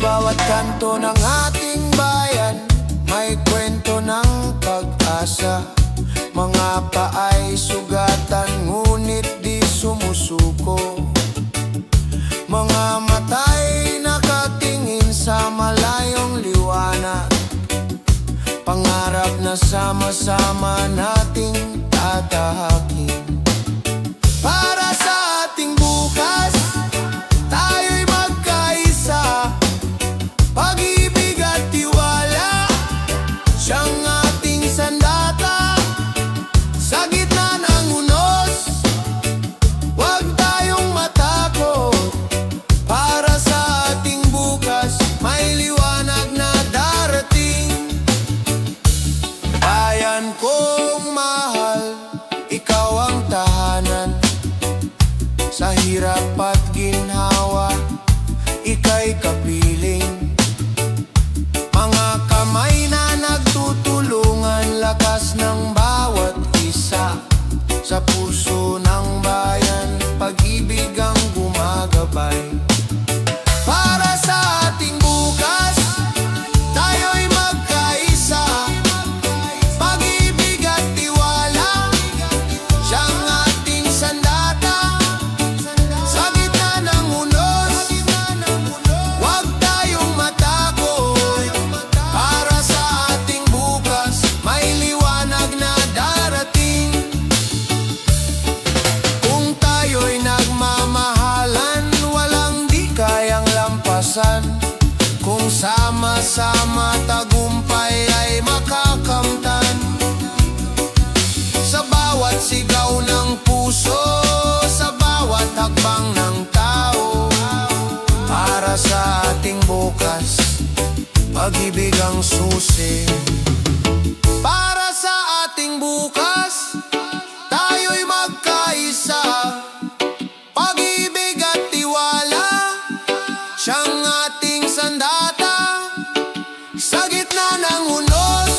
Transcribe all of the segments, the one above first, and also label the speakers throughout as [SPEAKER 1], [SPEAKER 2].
[SPEAKER 1] bawat kanto ng ating bayan may kwento ng pag-asa. Mga paay sugatan ngunit di sumusuko. Mga mata'y nakatingin sa malayong liwanag. Pangarap na sama-sama nating tatahakin. Para sa ating bukas, tayo'y magkaisa. Pag-ibig at tiwala, siyang ating sandata. Sa gitna ng unos, huwag tayong matakot. Para sa ating bukas, may liwanag na darating. Bayan kong mahal, ikaw ang tahanan. Sa hirap at ginhawa, ika'y kapiling. Mga kamay na nagtutulungan, lakas ng bawat isa. Sa puso ng bayan, pag-ibig ang gumagabay. Para sa ating bukas, tayo'y magkaisa. Pag-ibig at tiwala, siyang ating sandata. Sa gitna ng unos, huwag tayong matakot. Para sa ating bukas, may liwanag na darating. Kung tayo'y nagmamahalan, walang di kayang lampasan. Kung sama-sama tagumpay ay makakamtan. Sa bawat sigaw ng puso, sa bawat hakbang ng tao. Para sa ating bukas, pag-ibig ang susi. Para sa ating bukas, tayo'y magkaisa. Pag-ibig at tiwala, siyang ating sandata. Sa gitna ng unos,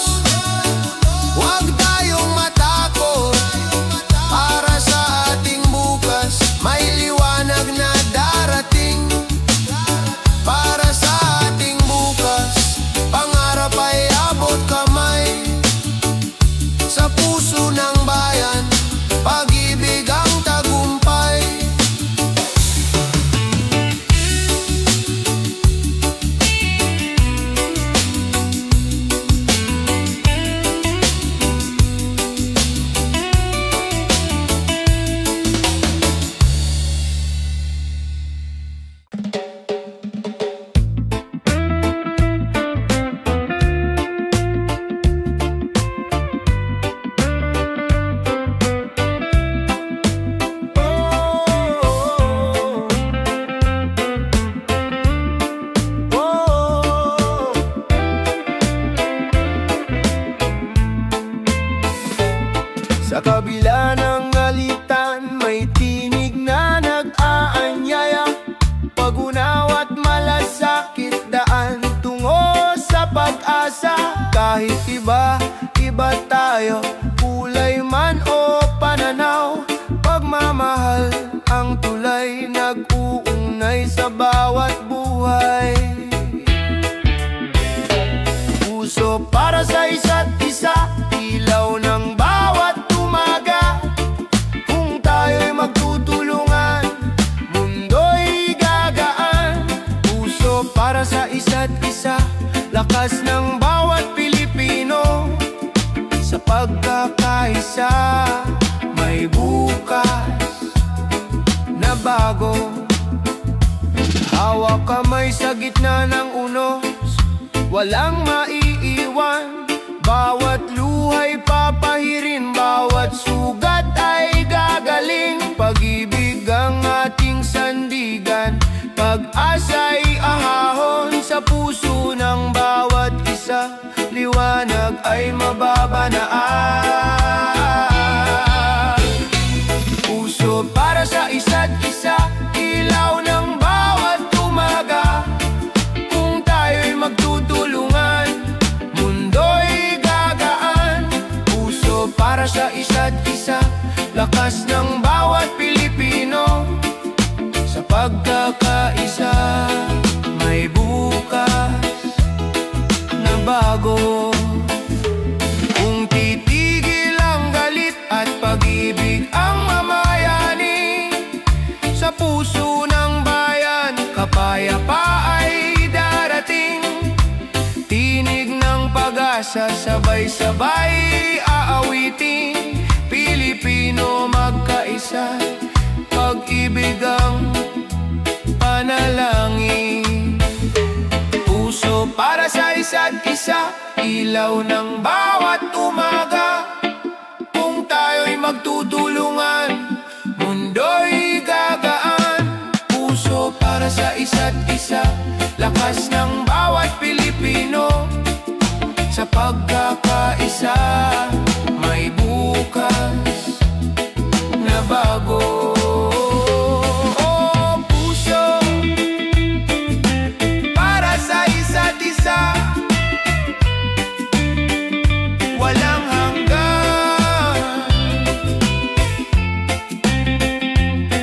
[SPEAKER 1] huwag tayong matakot. Para sa ating bukas, may liwanag na darating. Para sa ating bukas, pangarap ay abot kamay. Sa puso ng bayan, pag-ibig ang tagumpay. Sa kabila ng alitan, may tinig na nag-aanyaya. Pag-unawa't malasakit, daan tungo sa pag-asa. Kahit iba tayo, kulay man o pananaw, pagmamahal ang tulay, nag-uugnay sa bawat buhay. Puso para sa isa't isa, ilaw ng bawat umaga. Kung tayo'y magtutulungan, mundo'y gagaan. Puso para sa isa't isa, lakas ng bawat Pilipino. Sa pagkakaisa, may bukas na bago. Hawak kamay sa gitna ng unos, walang maiiwan. Bawat luhay papahirin, bawat sugat ay gagaling. Pag-ibig ang ating sandigan, pag-asa'y ahahon. Sa puso ng bawat isa, liwanag ay mababanaan. Puso para sa isa't isa, ilaw ng bawat umaga. Kung tayo'y magtutulungan, mundo'y gagaan. Puso para sa isa't isa, lakas ng bawat Pilipino. Sa pagkakaisa, may bukas bago. Kung titigil ang galit at pag-ibig ang mamayani, sa puso ng bayan kapayapa ay darating. Tinig ng pag-asa, sabay-sabay aawitin. Pilipino magkaisa, pag-ibig ang panalangin. Puso para sa isa't isa, ilaw ng bawat umaga. Kung tayo'y magtutulungan, mundo'y gagaan. Puso para sa isa't isa, lakas ng bawat Pilipino. Sa pagkakaisa, may bukas na bago. Oh, puso para sa isa't isa, walang hanggan.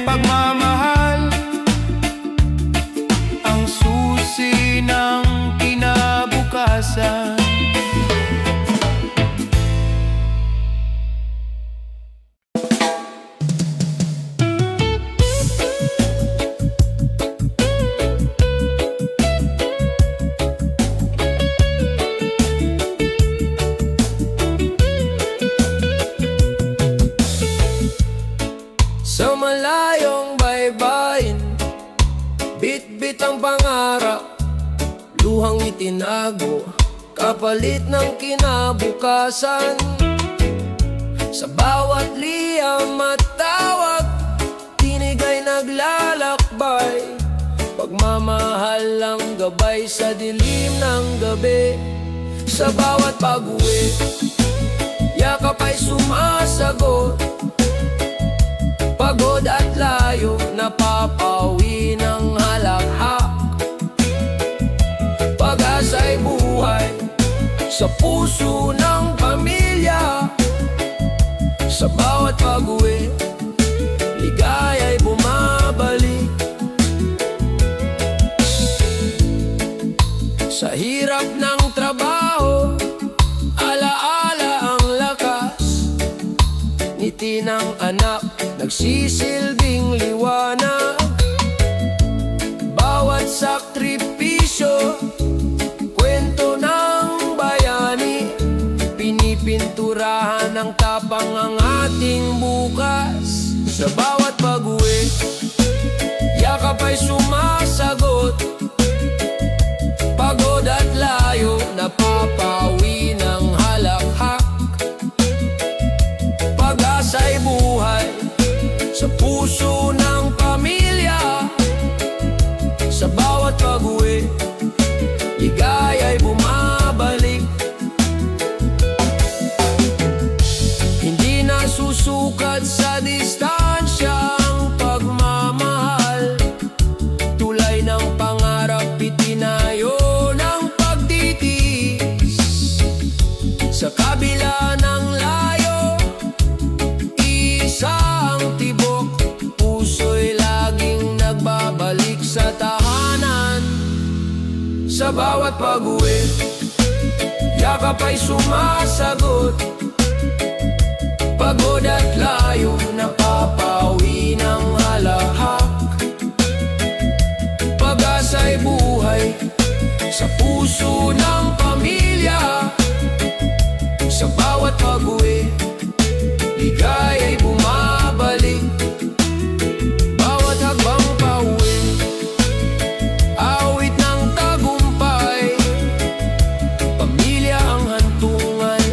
[SPEAKER 1] Pagmamahal ang susi ng kinabukasan.
[SPEAKER 2] Sa malayong baybayin, bit-bit ang pangarap, luhang itinago, kapalit ng kinabukasan. Sa bawat liyam at tawag, tinig ay naglalakbay, pagmamahal ang gabay sa dilim ng gabi. Sa bawat pag-uwi, yakap ay sumasagot, pagod at layo, napapawi ng halakhak. Pag-asa'y buhay sa puso ng pamilya. Sa bawat pag-uwi, ligaya'y bumabalik. Sa hirap ng trabaho, alaala ang lakas, ngiti ng anak nagsisilbing liwanag. Bawat sakripisyo, kwento ng bayani, pinipinturahan ng tapang ang ating bukas. Sa bawat pag-uwi, yakap ay sumasagot, pagod at layo, napapawi ng halakhak. Pag-asa'y buhay sa puso ng pamilya. Sa bawat pag-uwi, ligaya'y bumabalik. Hindi na susukat sa distansya ang pagmamahal, tulay ng pangarap itinayo ng pagtitiis. Sa kabila ng layo, isang tibok, puso'y laging nagbabalik sa tahanan. Sa bawat pag-uwi, yakap ay sumasagot, pagod at layo, napapawi ng halakhak. Pag-asa'y buhay sa puso ng pamilya. Sa bawat pag-uwi, ligaya'y bumabalik. Bawat hakbang pauwi, awit ng tagumpay. Pamilya ang hantungan,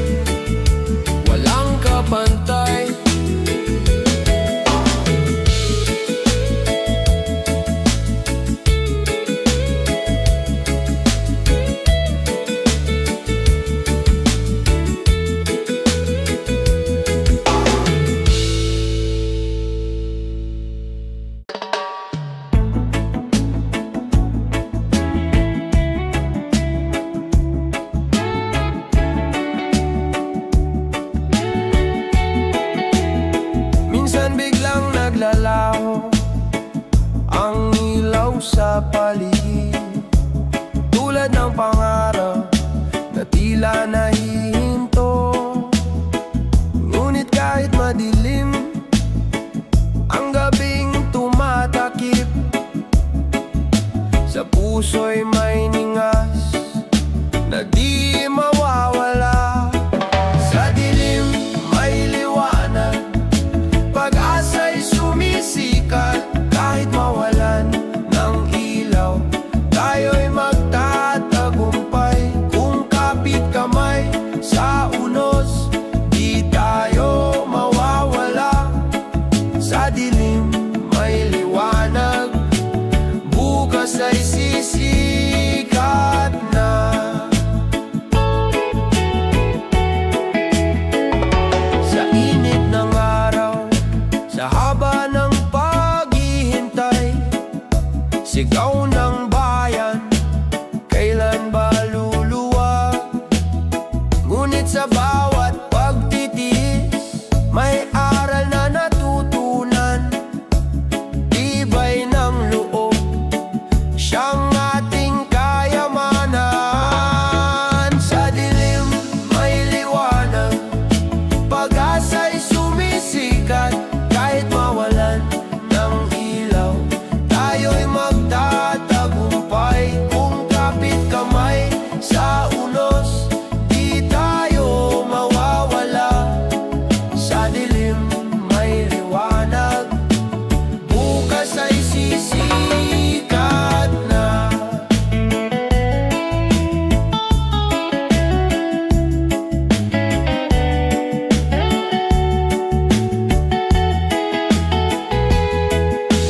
[SPEAKER 2] walang kapantay.
[SPEAKER 1] tila nahihinto. Ngunit kahit madilim, ang gabing tumatakip, sa puso'y may ningas na di mawawala. Sa dilim may liwanag, pag-asa'y sumisikat. Kahit mawalan ng ilaw, tayo'y magtatagumpay. Kung kapit kamay sa unos, di tayo mawawala. Sa dilim may liwanag, bukas ay sisikat na. Sa init ng araw, sa haba ng paghihintay, sigaw ng bayan, kailan ba luluwag? Ngunit sa bawat pagtitiis, may aral na natutunan. Tibay ng loob, siyang ating kayamanan. Sa dilim may liwanag, pag-asa'y sumisikat. Kahit mawalan ng ilaw, tayo'y magtatagumpay. Kung kapit kamay sa unos, di tayo mawawala. Sa dilim may liwanag, bukas ay sisikat na.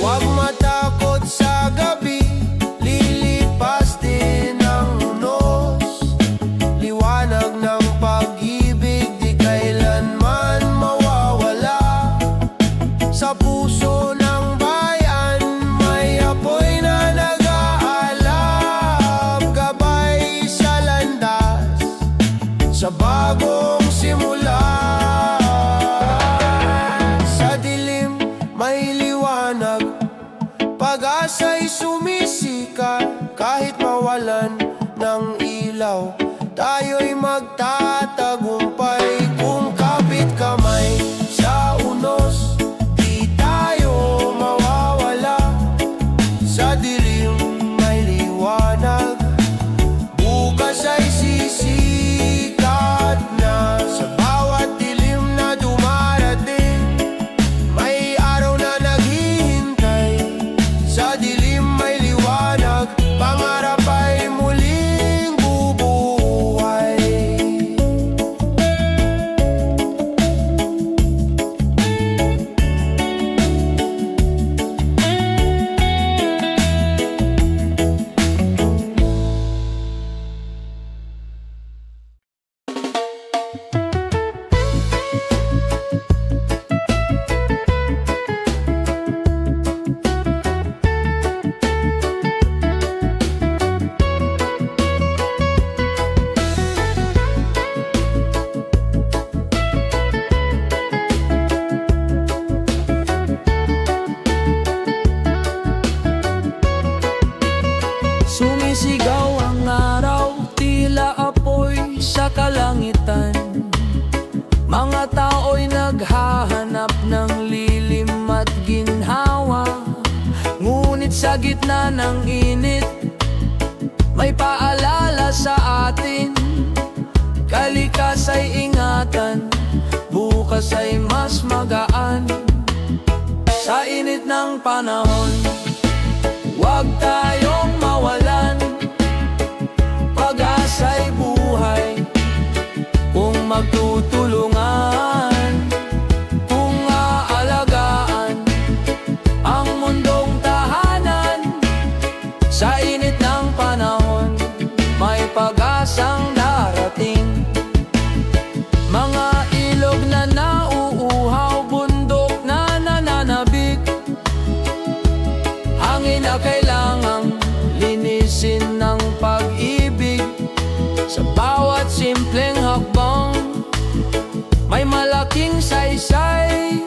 [SPEAKER 1] Huwag matakot sa gabi, lilipas din ang unos. Liwanag ng pag-ibig, di kailanman mawawala. Sa puso ng bayan, may apoy na nag-aalab. Gabay sa landas, sa bagong simula. Sa dilim may liwanag, pag-asa'y sumisikat. Kahit mawalan ng ilaw, tayo'y magtatagumpay. Kung kapit kamay sa unos, di tayo mawawala. Sa dilim may liwanag, bukas ay sisikat na. Sa bawat dilim na dumarating, may araw na naghihintay. Sa dilim may liwanag, pangarap ay muling bubuhay. Sumisigaw ang araw, tila apoy sa kalangitan. Mga tao'y naghahanap ng lilim at ginhawa. Ngunit sa gitna ng init, may paalala sa atin. Kalikas ay ingatan, bukas ay mas magaan. Sa init ng panahon, huwag tayong mawalan. Pag-asa'y buhay kung magtutulungan, kung aalagaan ang mundong tahanan. Sa init ng panahon, may pag-asang darating. Mga ilog na nauuhaw, bundok na nananabik, hangin na kailangang linisin ng pag-ibig. Sa bawat simpleng hakbang, may malaking saysay.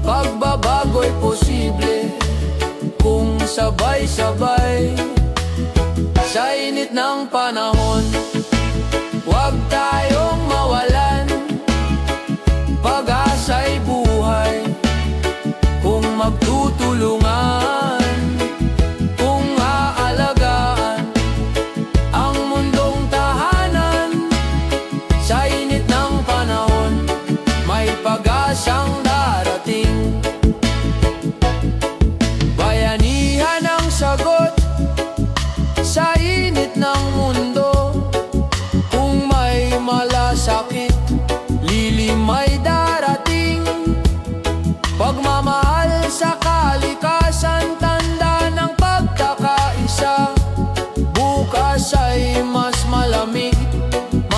[SPEAKER 1] Pagbabago'y posible kung sabay-sabay. Sa init ng panahon, huwag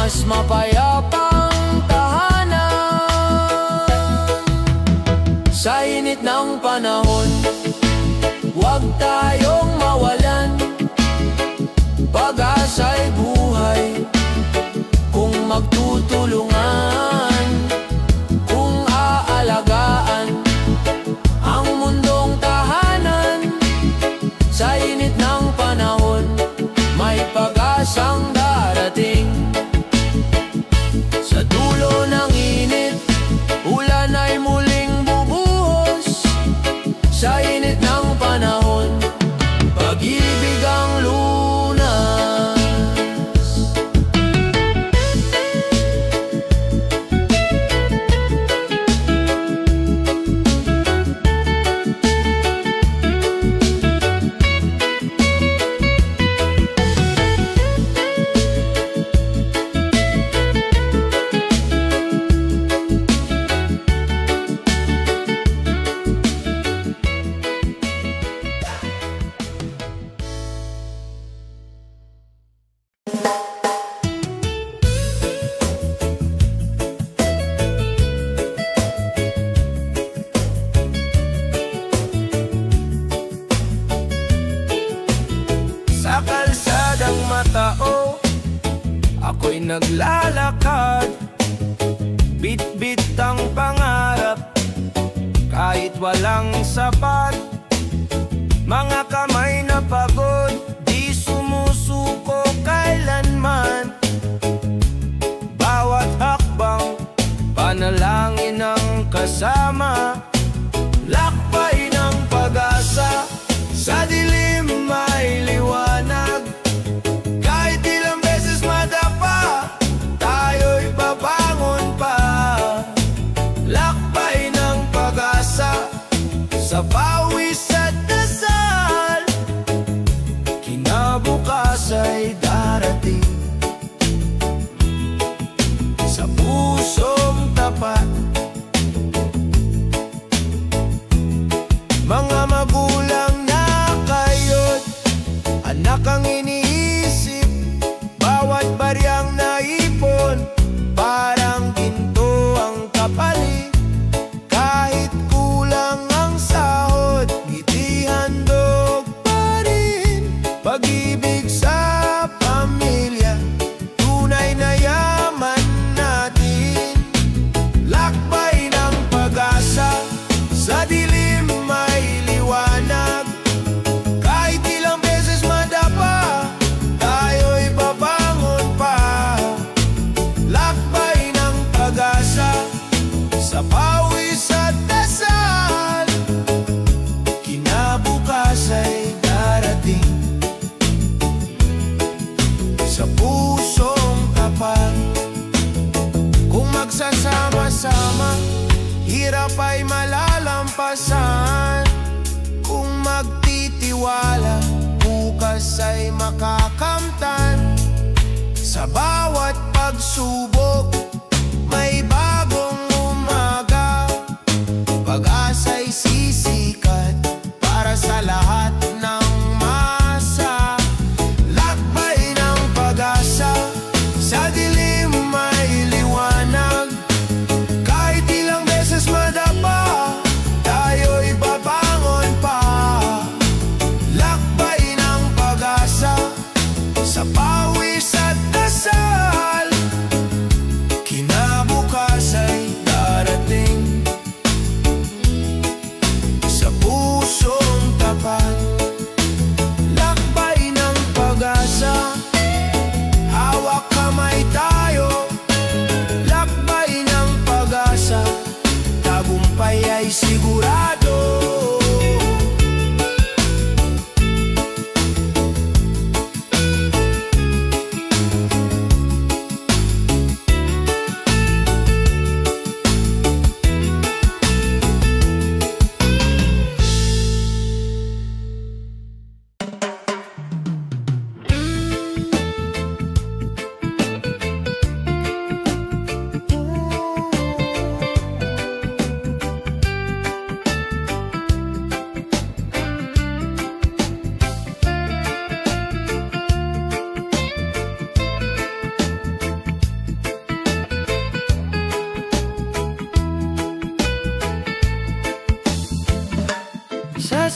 [SPEAKER 1] mas mapayapang tahanan. Sa init ng panahon, huwag tayong mawalan. Pag-asa'y buhay kung magtutulungan, kung aalagaan ang mundong tahanan. Sa init ng panahon, may pag-asang darating. Sa dulo ng init, ulan ay muling bubuhos. Sa init ng panahon, pag-ibig ang lunas.
[SPEAKER 2] Sa kalsadang matao, ako'y naglalakad. Bit-bit ang pangarap, kahit walang sapat. Mga kamay na pagod, di sumusuko kailanman. Bawat hakbang, panalangin ang kasama. Lakbay ng pag-asa, sa dilim may liwanag. Kahit ilang beses madapa, tayo'y babangon pa. Lakbay ng pag-asa, sa pawis at dasal. Kinabukas ay darating, sa pusong tapat. Mga magulang na kayo't anak ang iniisip. Bawat baryang naipon, parang ginto ang kapalit. Kahit kulang ang sahod, ngiti handog pa rin. Pag-ibig sa pamilya, tunay na yaman natin. Lakbay ng pag-asa, sa dilim may liwanag. Kahit ilang beses madapa, tayo'y babangon pa. Lakbay ng pag-asa, sa pawis at dasal. Kinabukas ay darating, sa pusong tapat. Kung magsasama-sama, hirap ay malalampasan. Kung magtitiwala, bukas ay makakamtan. Sa bawat pagsubok, may bagong umaga. Pag-asa'y sisikat para sa lahat ng masa. Lakbay ng pag-asa, sa dilim may liwanag. Kahit ilang beses madapa, tayo'y babangon pa. Lakbay ng pag-asa, sa pawis at dasal. Kinabukas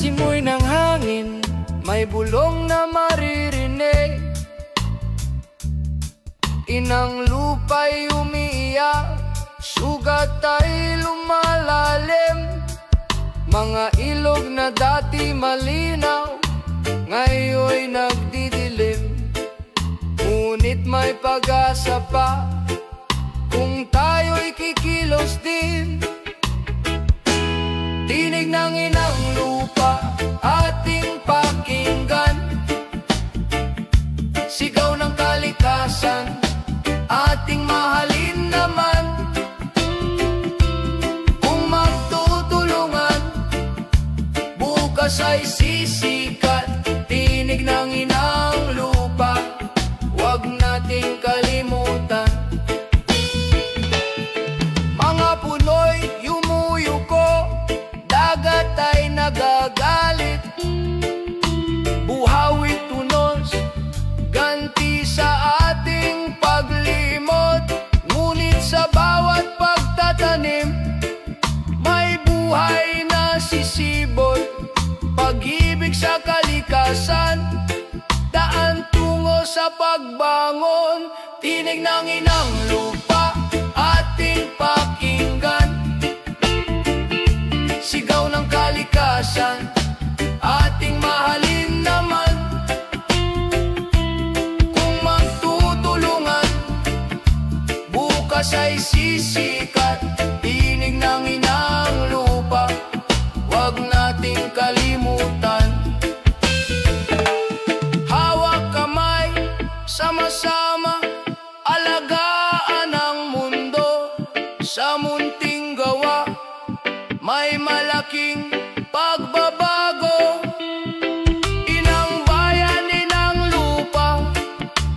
[SPEAKER 1] simoy ng hangin, may bulong na maririnig. Inang lupa'y umiiyak, sugat ay lumalalim. Mga ilog na dati malinaw, ngayon'y nagdidilim. Ngunit may pag-asa pa kung tayo'y kikilos din. Tinig ng inang lupa, ating pakinggan. Sigaw ng kalikasan, ating mahalin naman. Kung magtutulungan, bukas ay sisikat. Tinig ng inang lupa, huwag nating kalimutan. Mga puno'y yumuyuko, dagat ay nagagalit. Buhawit tunos, ganti sa ating paglimot. Ngunit sa bawat pagtatanim, may buhay na sisibol. Pag-ibig sa kalikasan, daan tungo sa pagbangon. Tinig ng inang lupa, ating pakinggan. Sigaw ng kalikasan, ating mahalin naman. Kung magtutulungan, bukas ay sisikat. Tinig ng inang lupa, huwag nating kalimutan. Hawak kamay, sama-sama, alagaan ang mundo. Sa munting gawa, may malaking pagbabago. Inang bayan, inang lupa,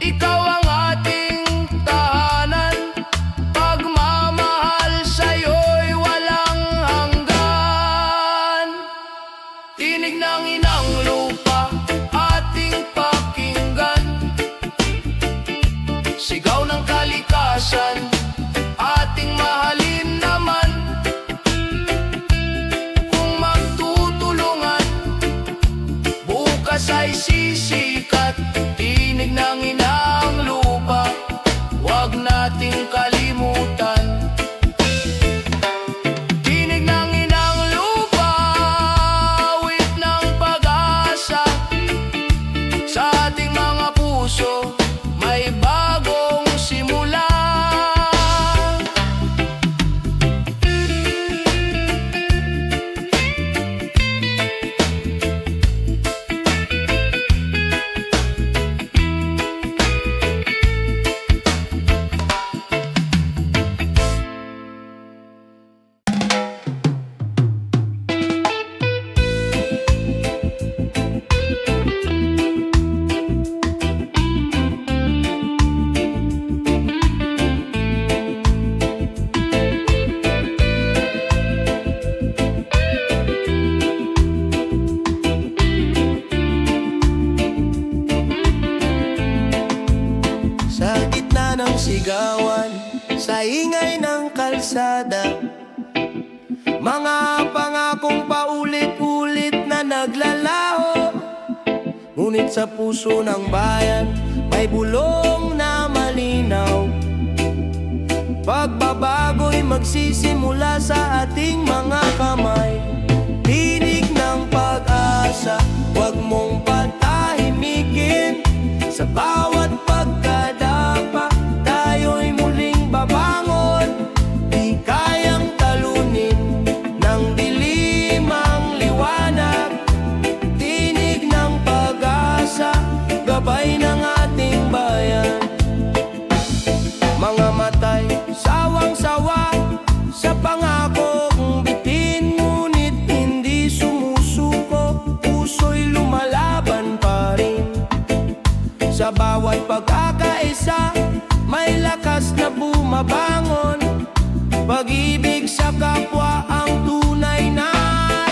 [SPEAKER 1] ikaw ang ating tahanan. Pagmamahal sa'yo'y walang hanggan. Tinig ng inang lupa, ating pakinggan. Sigaw ng kalikasan, ating mahalin naman. Kung magtutulungan, bukas ay sisikat. Tinig ng inang lupa, huwag nating kalimutan. Tinig ng inang lupa, awit ng pag-asa. Sa ating mga puso, may bagong simula. Sa gitna ng sigawan, sa ingay ng kalsada, mga pangakong paulit-ulit na naglalaho. Ngunit sa puso ng bayan, may bulong na malinaw. Pagbabago'y magsisimula sa ating mga kamay. Tinig ng pag-asa, huwag mong patahimikin. Sa bawat pagkadapa, tayo'y muling babangon. Di kayang talunin ng dilim ang liwanag. Tinig ng pag-asa, gabay ng ating bayan. Mga matay, sawang-sawa sa pangakong bitin. Ngunit hindi sumusuko, puso'y lumalaban pa rin. Sa bawat pagkakaisa, may lakas na bumabangon. Pag-ibig sa kapwa ang tunay na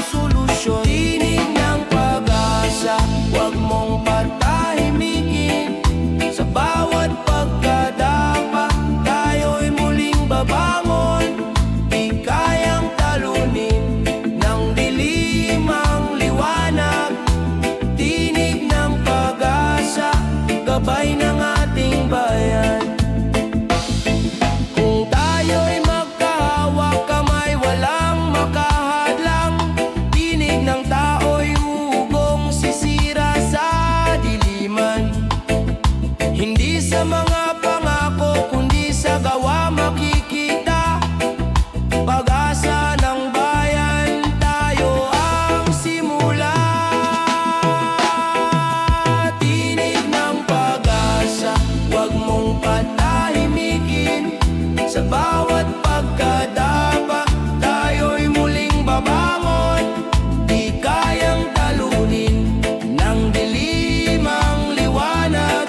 [SPEAKER 1] solusyon. Tinig ng pag-asa, huwag mong patahimikin. Sa bawat pagkadapa, tayo'y muling babangon. Di kayang talunin ng dilim ang liwanag.
[SPEAKER 3] Sa bawat pagkadapa, tayo'y muling babangon. Di kayang talunin ng dilim ang liwanag.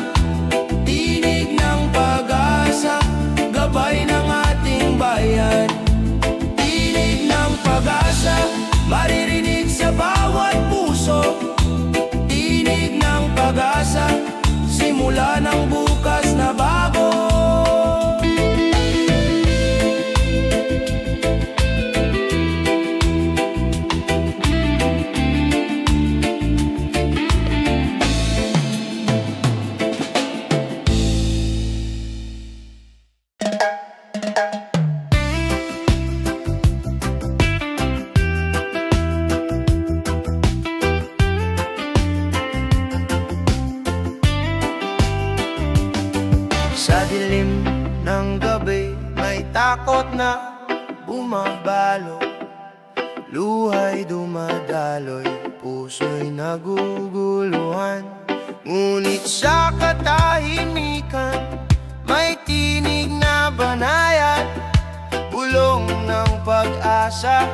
[SPEAKER 3] Tinig ng pag-asa, gabay ng ating bayan. Tinig ng pag-asa, maririnig sa bawat puso. Tinig ng pag-asa, simula ng bukas na bago. Sa dilim ng gabi, may takot na bumabalo. Luhay dumadaloy, puso'y naguguluhan. Ngunit sa katahimikan, may tinig na banayad. Bulong ng pag-asa,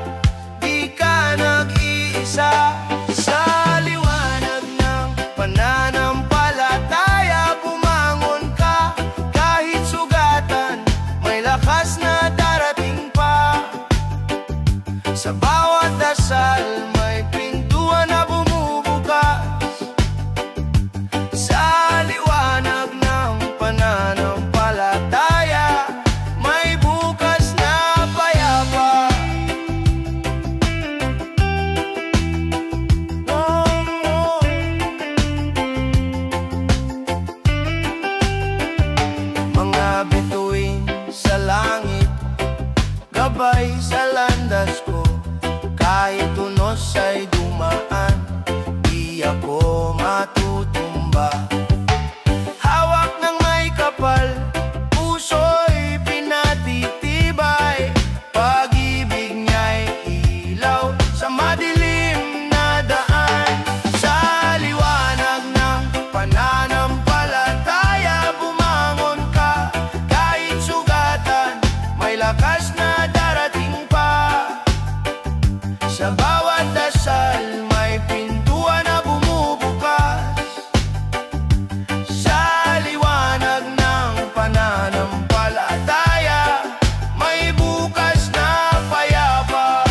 [SPEAKER 3] di ka nag-iisa. Sa liwanag ng pananampalataya, bumangon ka. Kahit sugatan, may lakas na darating pa. Sa bawat dasal, may pintuan na bumubukas. Sa liwanag ng pananampalataya, may bukas na payapa. Mga bituin sa langit, gabay sa landas ko. Kahit unos ay dumaan, di ako matutumba. Hawak ng may kapal, puso'y pinatitibay. Pag-ibig niya'y ilaw sa madilim na daan. Sa liwanag ng pananampalataya, bumangon ka. Kahit sugatan, may lakas na darating pa. Sa bawat dasal, may pintuan na bumubukas. Sa liwanag ng pananampalataya, may bukas na payapa.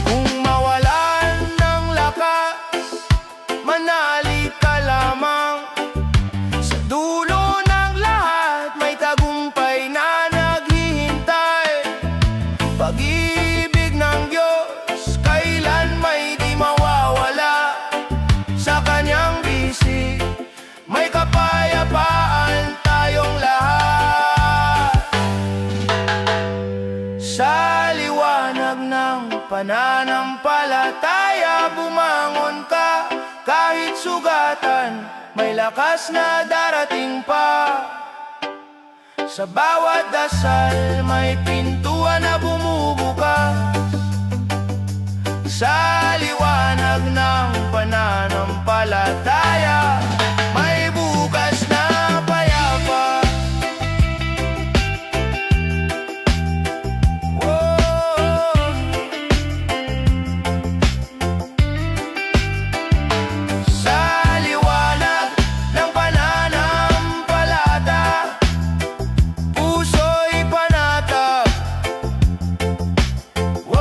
[SPEAKER 3] Kung mawalan ng lakas, manali ka lamang. Sa dulo ng lahat, may tagumpay na naghihintay. Pag-ibig ng Diyos, kailan may di mawawala. Sa kanyang bisig, may kapayapaan tayong lahat. Sa liwanag ng pananampalataya, bumangon ka. Kahit sugatan, may lakas na darating pa. Sa bawat dasal, may pintuan na bumubukas. Sa liwanag ng pananampalataya, may bukas na payapa. Whoa. Sa liwanag ng pananampalataya, puso'y panatag. Whoa.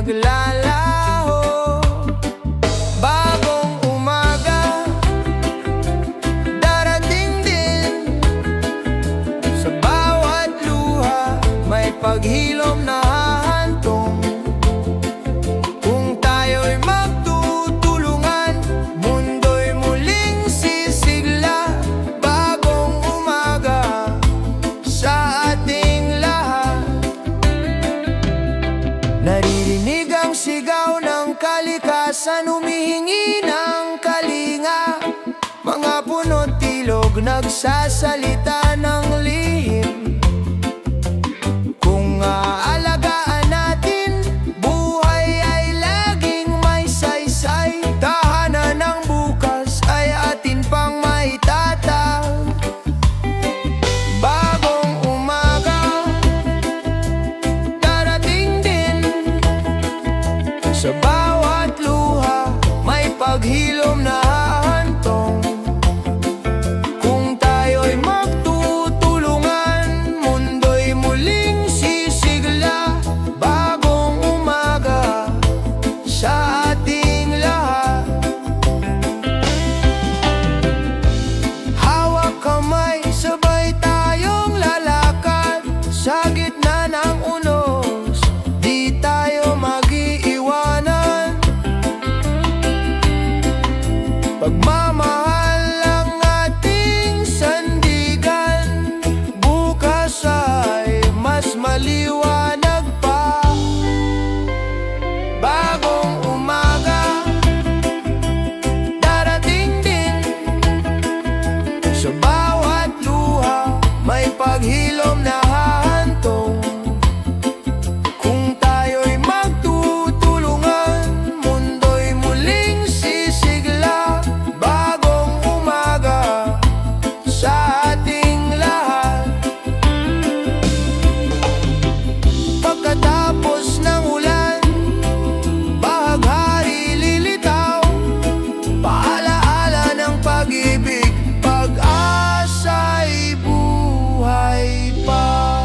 [SPEAKER 1] naglalaho. Bagong umaga, darating din. Sa bawat luha, may paghilom na hahantong. Kung tayo'y magtutulungan, mundo'y muling sisigla. Bagong umaga sa ating lahat. Naririnig ang sigaw ng kalikasan, humihingi ng kalinga. Mga puno't ilog nagsasalita ng lihim. Kung aalagaan natin, buhay ay laging may saysay. Tahanan ng bukas ay atin pang maitatag. Bagong umaga, darating din. Sa bawat luha, may paghilom na hahantong. Kung tayo'y magtutulungan, mundo'y muling sisigla. Bagong umaga sa ating lahat. Hawak kamay, sabay tayong lalakad. Sa gitna ng unos, di tayo mag-iiwanan. Pagmamahal ang ating sandigan. Bukas ay mas maliwanag pa. Bagong umaga, darating din. Sa bawat luha, may paghilom na hahantong. Kung tayo'y magtutulungan, mundo'y muling sisigla. Bagong umaga sa ating lahat. Pagkatapos ng ulan, bahaghari lilitaw. Paalaala ng pag-ibig, pag-asa'y buhay pa.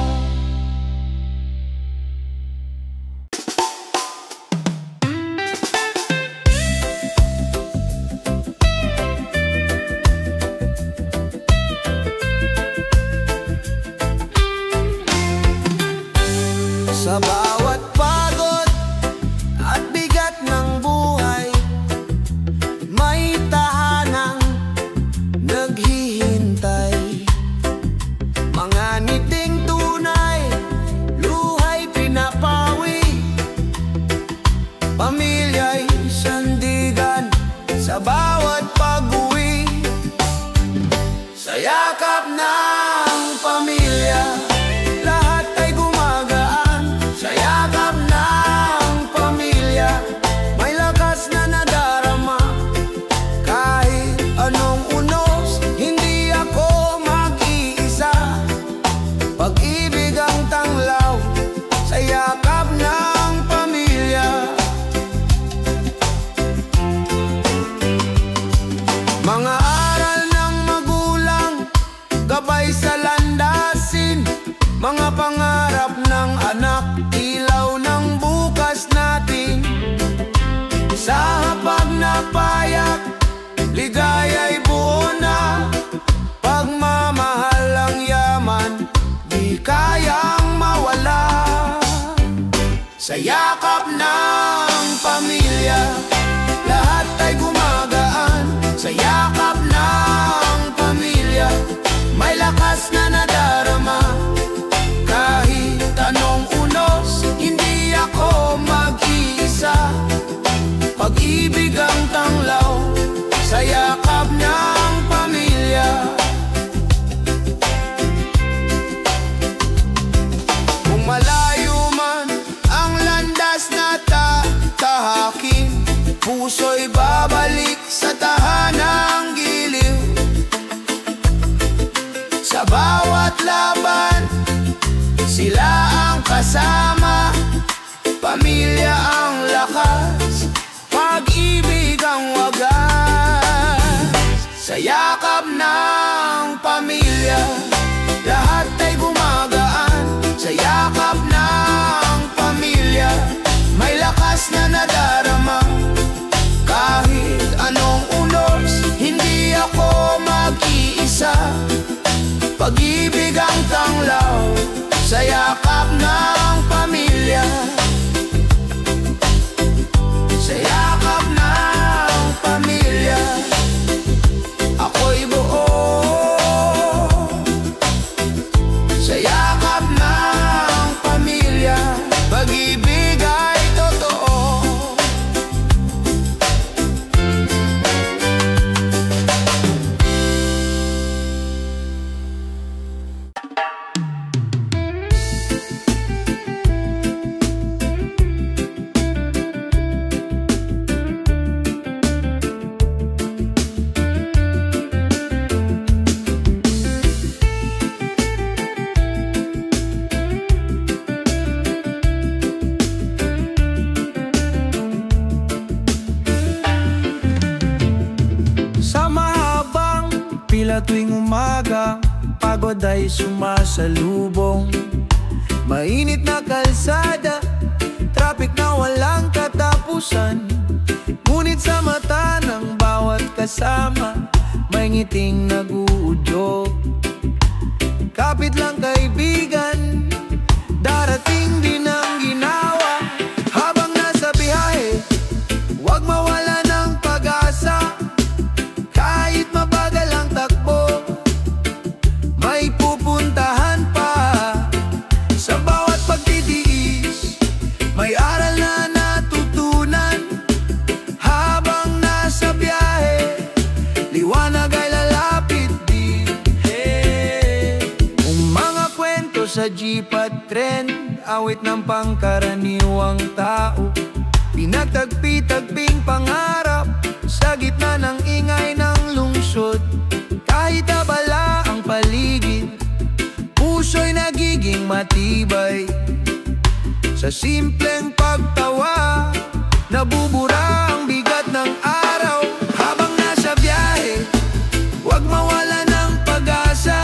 [SPEAKER 1] Sa bawat pagod at bigat ng buhay, may tahanang naghihintay. Mga ngiting tunay, luha'y pinapawi. Pamilya'y sandigan sa bawat pag-uwi. Sa yakap ng pamilya, lahat ay gumagaan. Sa yakap ng pamilya, may lakas na nadarama. Kahit anong unos, hindi ako mag-iisa. Pag-ibig ang tanglaw sa yakap ng pamilya. Mga aral ng magulang, gabay sa landasin. Mga pangarap ng anak, ilaw ng bukas natin. Sa hapag na payak, ligaya'y buo na. Pagmamahal ang yaman, di kayang mawala. Sa yakap ng pamilya, lahat ay gumagaan. Sa yakap ng pamilya, may lakas na nadarama. Kahit anong unos, hindi ako mag-iisa. Pag-ibig ang tanglaw sa yakap ng pamilya. Kung malayo man ang landas na tatahakin, puso'y babalik sa tahanang giliw. Sa bawat
[SPEAKER 3] sa yakap ng pamilya, sa yakap ng pamilya, ako'y buo. Sa yakap ng pamilya, pag-ibig ay totoo.
[SPEAKER 4] Tuwing umaga, pagod ay sumasalubong. Mainit na kalsada, traffic na walang katapusan. Ngunit sa mata ng bawat kasama, may ngiting nag-uudyok. Kapit lang kaibigan, darating din ang ginawa. Habang nasa biyahe, huwag mawala ng pag-asa. Kahit mabagal ang takbo, may pupuntahan pa. Sa bawat pagtitiis, may aral na natutunan. Habang nasa biyahe, liwanag ay lalapit din. Kung mga kwento sa jeep at tren, awit ng pangkaraniwang tao, pinagtagpi-tagping pangarap sa gitna ng ingay ng lungsod. Kahit abala ang paligid, puso'y nagiging matibay. Sa simpleng pagtawa, nabubura ang bigat ng araw. Habang nasa biyahe, huwag mawala ng pag-asa.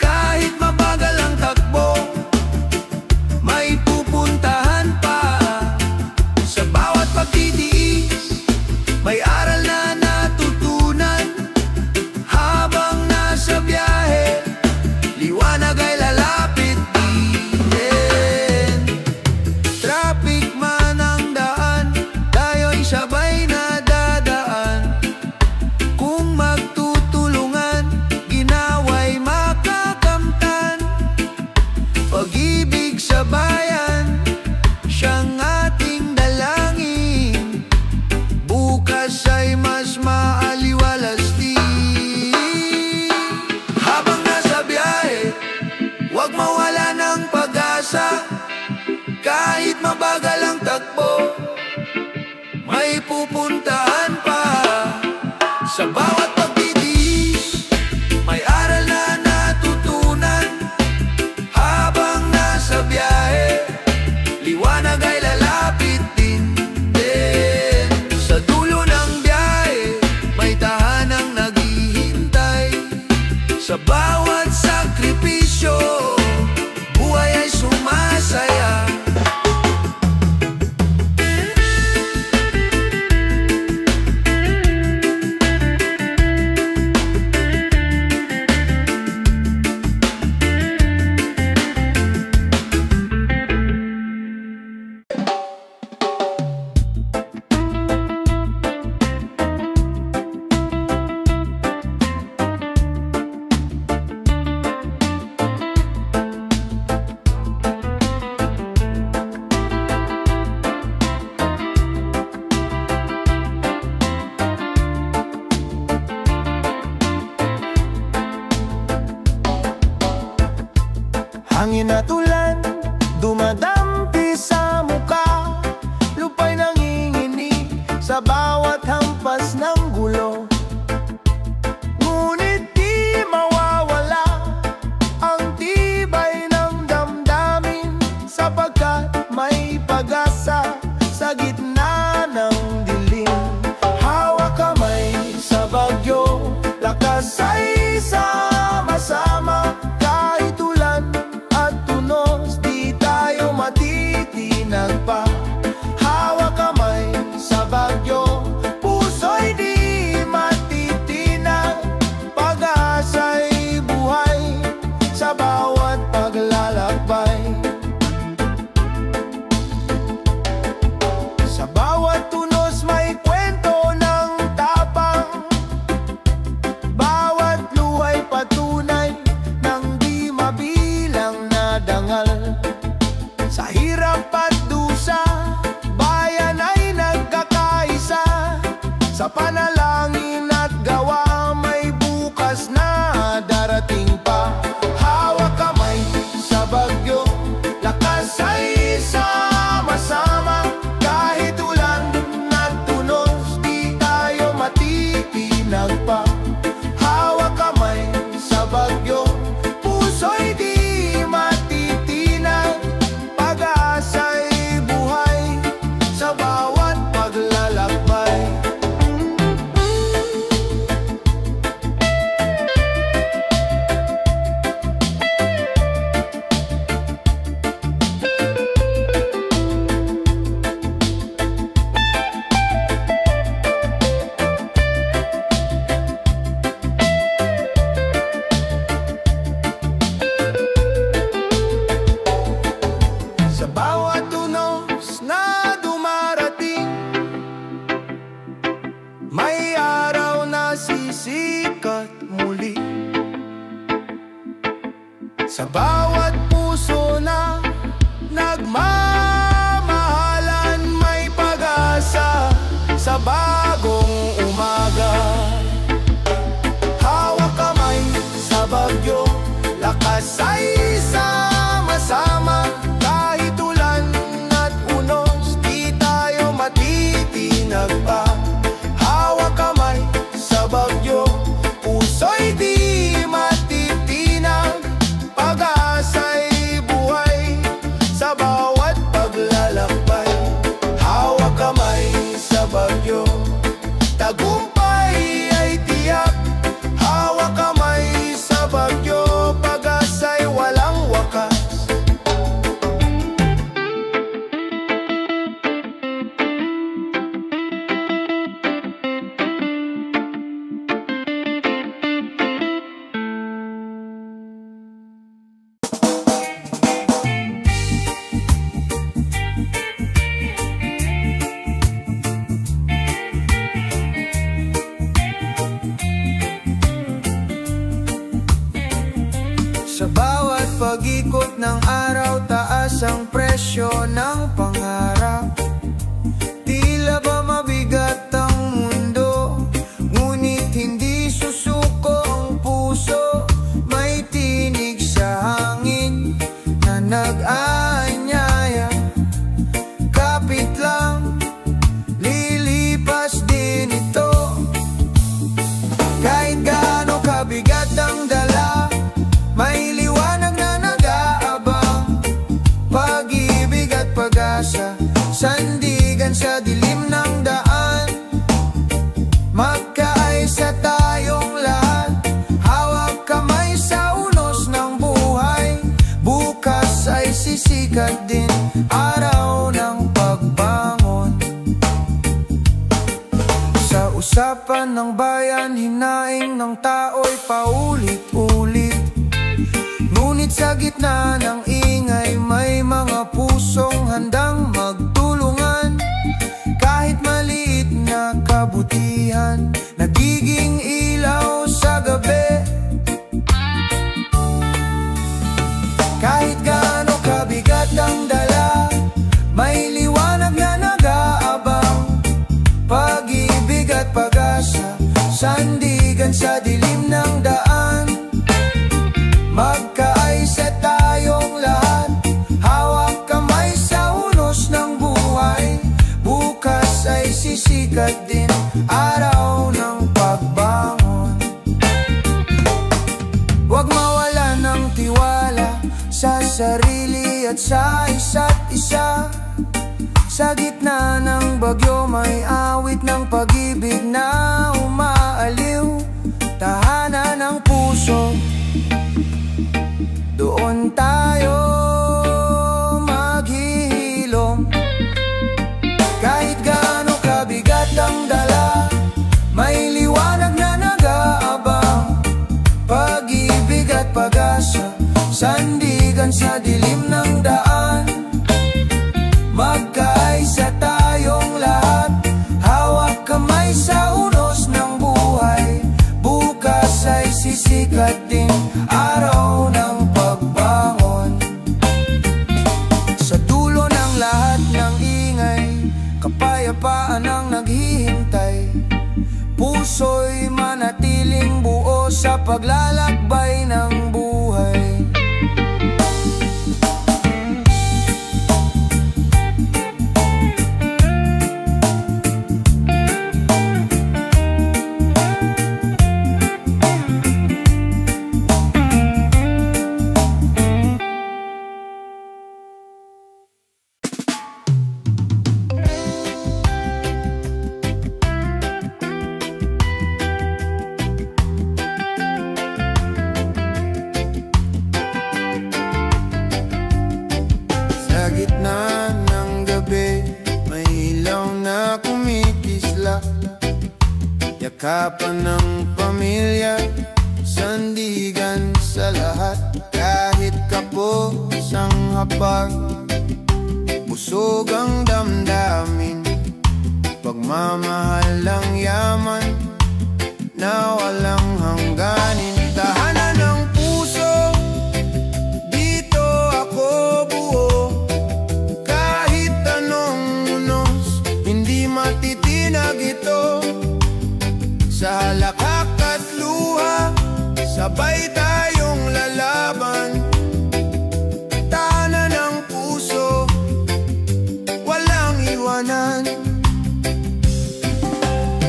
[SPEAKER 4] Kahit mabagal ang takbo, may pupuntahan pa. Sa bawat pagtitiis, may aral na natutunan. Habang nasa biyahe, liwanag ay lalapit din. Traffic man ang daan, tayo'y sabay na dadaan. Kung magtutulungan, ginawa'y makakamtan. Pag-ibig sa bayan, siyang ating dalangin. Bukas ay mas maaliwalas din. Habang nasa biyahe, huwag mawala ng pag-asa. Kahit mabagal ang takbo, may pupuntahan pa. Sa bawat pagtitiis, may aral na natutunan. Habang nasa biyahe, liwanag ay lalapit din. Sa dulo ng biyahe, may tahanang naghihintay. Sa bawat sakripisyo, buhay ay sumasaya. Hangin at ulan, dumadampi sa muka. Lupa'y nanginginig sa bawat hampas ng gulo. Ngunit di mawawala ang tibay ng damdamin, sapagkat may pag-asa sa gitna ng dilim. Hawak kamay sa bagyo, lakas ay sama-sama. Kahit ulan at tunos, di tayo matitinag pa. Hawak kamay sa bagyo, puso'y di matitinag. Pag-asa'y buhay sa bawat paglalakbay.
[SPEAKER 3] Sa bawat puso na nagmamahalan, may pag-asa sa bagong umaga. Hawak kamay sa bagyo, lakas ay sama-sama. Kahit ulan at unos, di tayo matitinag pa. Hawak kamay sa bagyo, puso'y di matitinag. Pag-asa'y buhay sa bawat paglalakbay. Hawak kamay sa bagyo, tagumpay ay tiyak. Hawak kamay sa bagyo, pag-asa'y walang wakas.
[SPEAKER 4] Sa bawat pag-ikot ng araw, taas ang presyo ng pangarap. Tila ba mabigat ang mundo, ngunit hindi susuko ang puso. May tinig sa hangin na nag-aanyaya. Kapit lang, lilipas din ito. Kahit gaano kabigat ang dala, may liwanag na nag-aabang. Pag-ibig at pag-asa, sandigan sa dilim ng daan. Magkaisa tayong lahat, hawak kamay sa unos ng buhay. Bukas ay sisikat din, araw ng pagbangon. Sa usapan ng bayan, hinaing ng tao'y paulit-ulit. Ngunit sa gitna ng ingay, may mga pusong handang magtulungan. Kahit maliit na kabutihan, nagiging ilaw sa gabi. Kahit gaano kabigat ang dala, may liwanag na nag-aabang. Pag-ibig at pag-asa, sandigan sa dilim ng daan. Magkaisa tayong lahat, hawak kamay sa unos ng buhay. Bukas ay sisikat din, araw ng pagbangon. Huwag mawala ng tiwala sa sarili at sa isa't isa. Sa gitna ng bagyo, may awit ng pag-ibig na umaaliw. Tahanan ng puso, doon tayo maghihilom. Kahit gaano kabigat ang dala, may liwanag na nag-aabang. Pag-ibig at pag-asa, sandigan sa dilim ng daan. Magkaisa tayong lahat, hawak kamay sa unos ng buhay. Bukas ay sisikat din, araw ng pagbangon. Sa dulo ng lahat ng ingay, kapayapaan ang naghihintay. Puso'y manatiling buo sa paglalakbay ng buhay. Kapan ng pamilya, sandigan sa lahat. Kahit kapos ang hapag, busog ang damdamin. Pagmamahal ang yaman na walang hangganin. Tahanan ng puso,
[SPEAKER 3] sabay tayong lalaban. Tahanan ng puso, walang iwanan.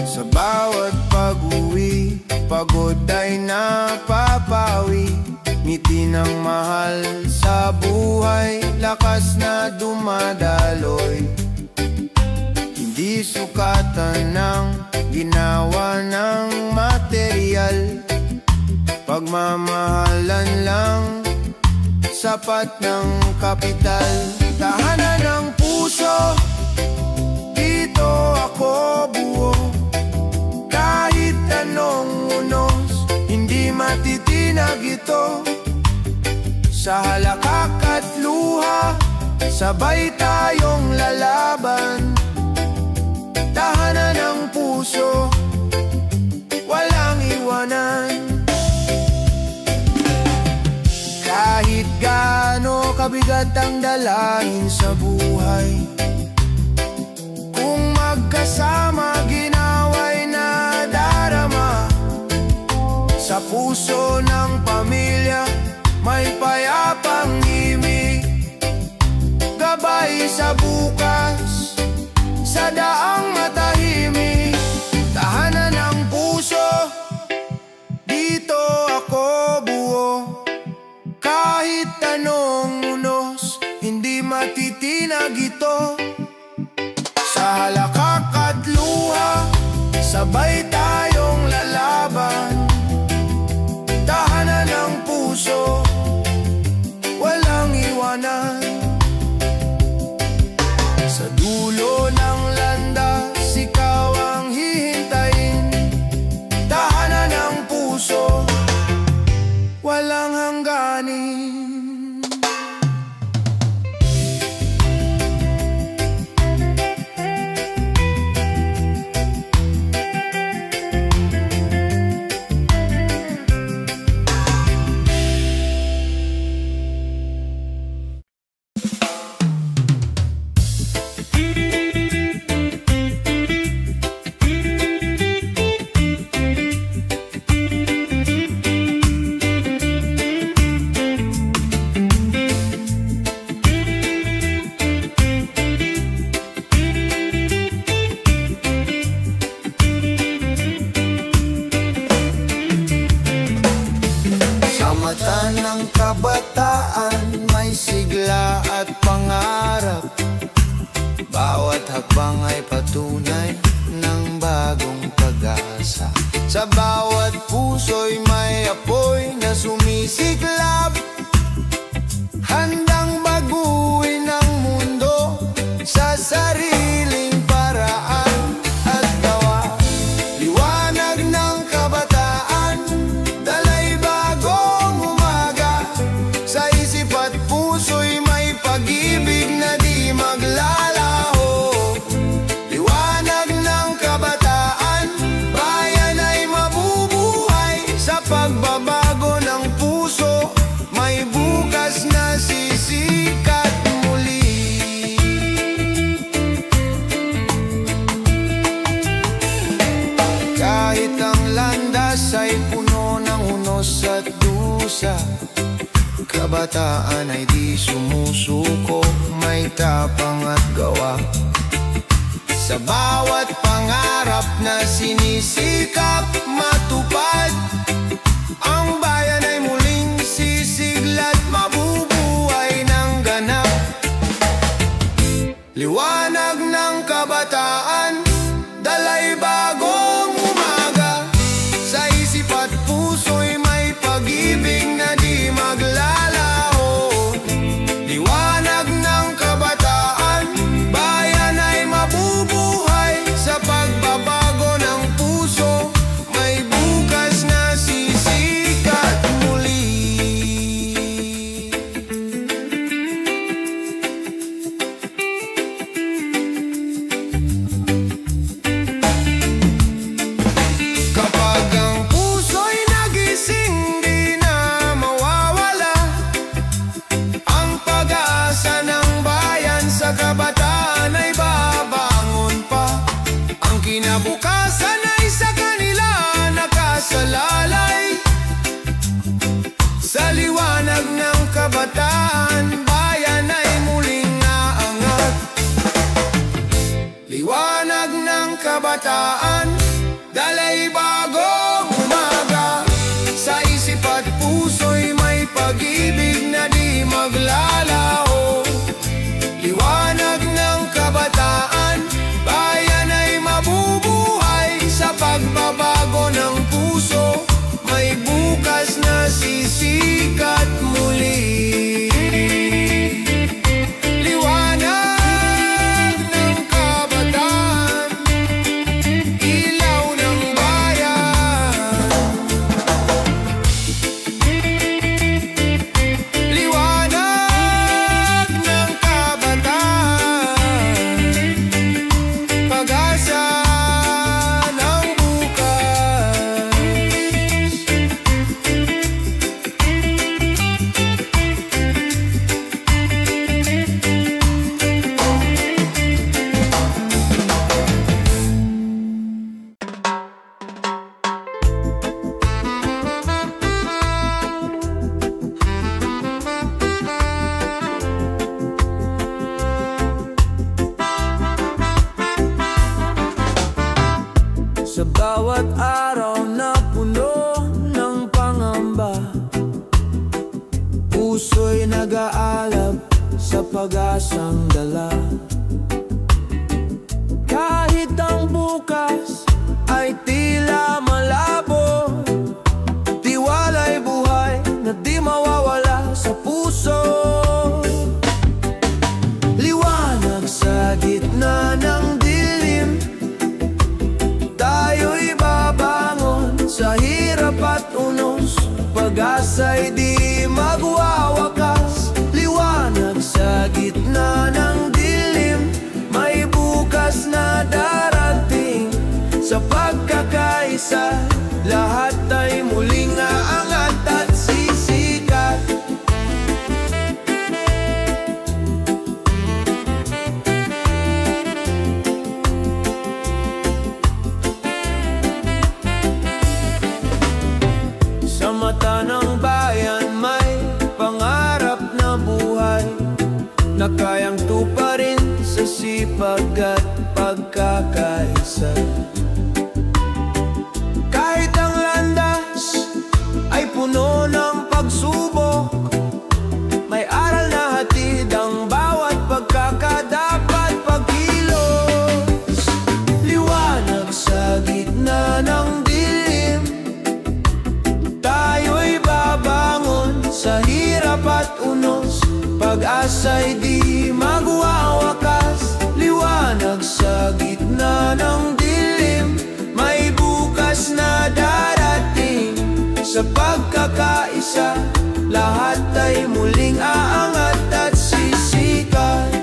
[SPEAKER 3] Sa bawat pag-uwi, pagod ay napapawi. Ngiti ng mahal sa buhay, lakas na dumadaloy. Hindi sukatan ng ginawa ng material. Pagmamahalan lang, sapat ng kapital. Tahanan ng puso, dito ako buo. Kahit anong unos, hindi matitinag ito. Sa halakak at luha, sabay tayong lalaban. Tahanan ng puso, walang iwanan. Kahit gaano kabigat ang dalahin sa buhay, kung magkasama ginaway na darama. Sa puso ng pamilya may payapang himig, gabay sa bukas, sa daang matahimik. Tahanan ng puso, dito ako buo. Kahit anong unos, hindi matitinag ito. Sa halakak at luha, sabay tayong lalaban. Tahanan ng puso, walang iwanan. Sa dulo ng landas, ikaw ang hihintayin. Tahanan ng puso, walang hangganin. Mata ng kabataan, may sigla at pangarap. Bawat hakbang ay patunay ng bagong pag-asa. Sa bawat puso'y may apoy na sumisiklab, handang baguhin ang mundo sa sariling paraan at gawa. Liwanag ng kabataan, dalay bagong umaga. Sa isip at puso'y may pag-ibig na di maglalaho. Liwanag ng kabataan, bayan ay mabubuhay. Sa pagbabago ng puso, may bukas na sisikat muli. Kahit ang landas ay puno ng unos at dusa, kabataan ay di sumusuko, may tapang at gawa. Sa bawat pangarap na sinisikap matupad, ang bayan ay muling sisigla't mabubuhay ng ganap. Liwanag ng kabataan, dalay bagong umaga. Sa isip at puso'y may pag-ibig na di maglalaho. Liwanag ng kabataan, bayan ay mabubuhay. Sa pagbabago ng puso, may bukas na sisikat muli. kabataan, dala'y bagong umaga. Sa isip at puso'y may pag-ibig na di maglalaho. Liwanag ng kabataan, bayan ay mabubuhay. Sa pagbabago ng puso, may bukas na sisikat muli.
[SPEAKER 4] Sa bawat araw na puno ng pangamba, puso'y nag-aalab sa pag-asang dala. Kahit ang bukas ay tila malabo, tiwala'y buhay na di mawawala sa puso. Liwanag sa gitna ng dilim, tayo'y babangon sa hirap at unos. Pag-asa'y di magwawakas. Liwanag sa gitna ng dilim, may bukas na darating. Sa pagkakaisa, lahat ay muling aangat at sisikat. Sa mata ng bayan may pangarap na buhay na kayang tuparin sa sipag at pagkakaisa. Kahit ang landas ay puno ng pagsubok, may aral na hatid ang bawat pagkakadapat pagkilos. Liwanag sa gitna ng dilim, tayo'y babangon sa hirap at unos. Pag-asa'y di magwawakas. Liwanag sa gitna ng dilim, may bukas na darating. Sa pagkakaisa, lahat ay muling aangat at sisikat.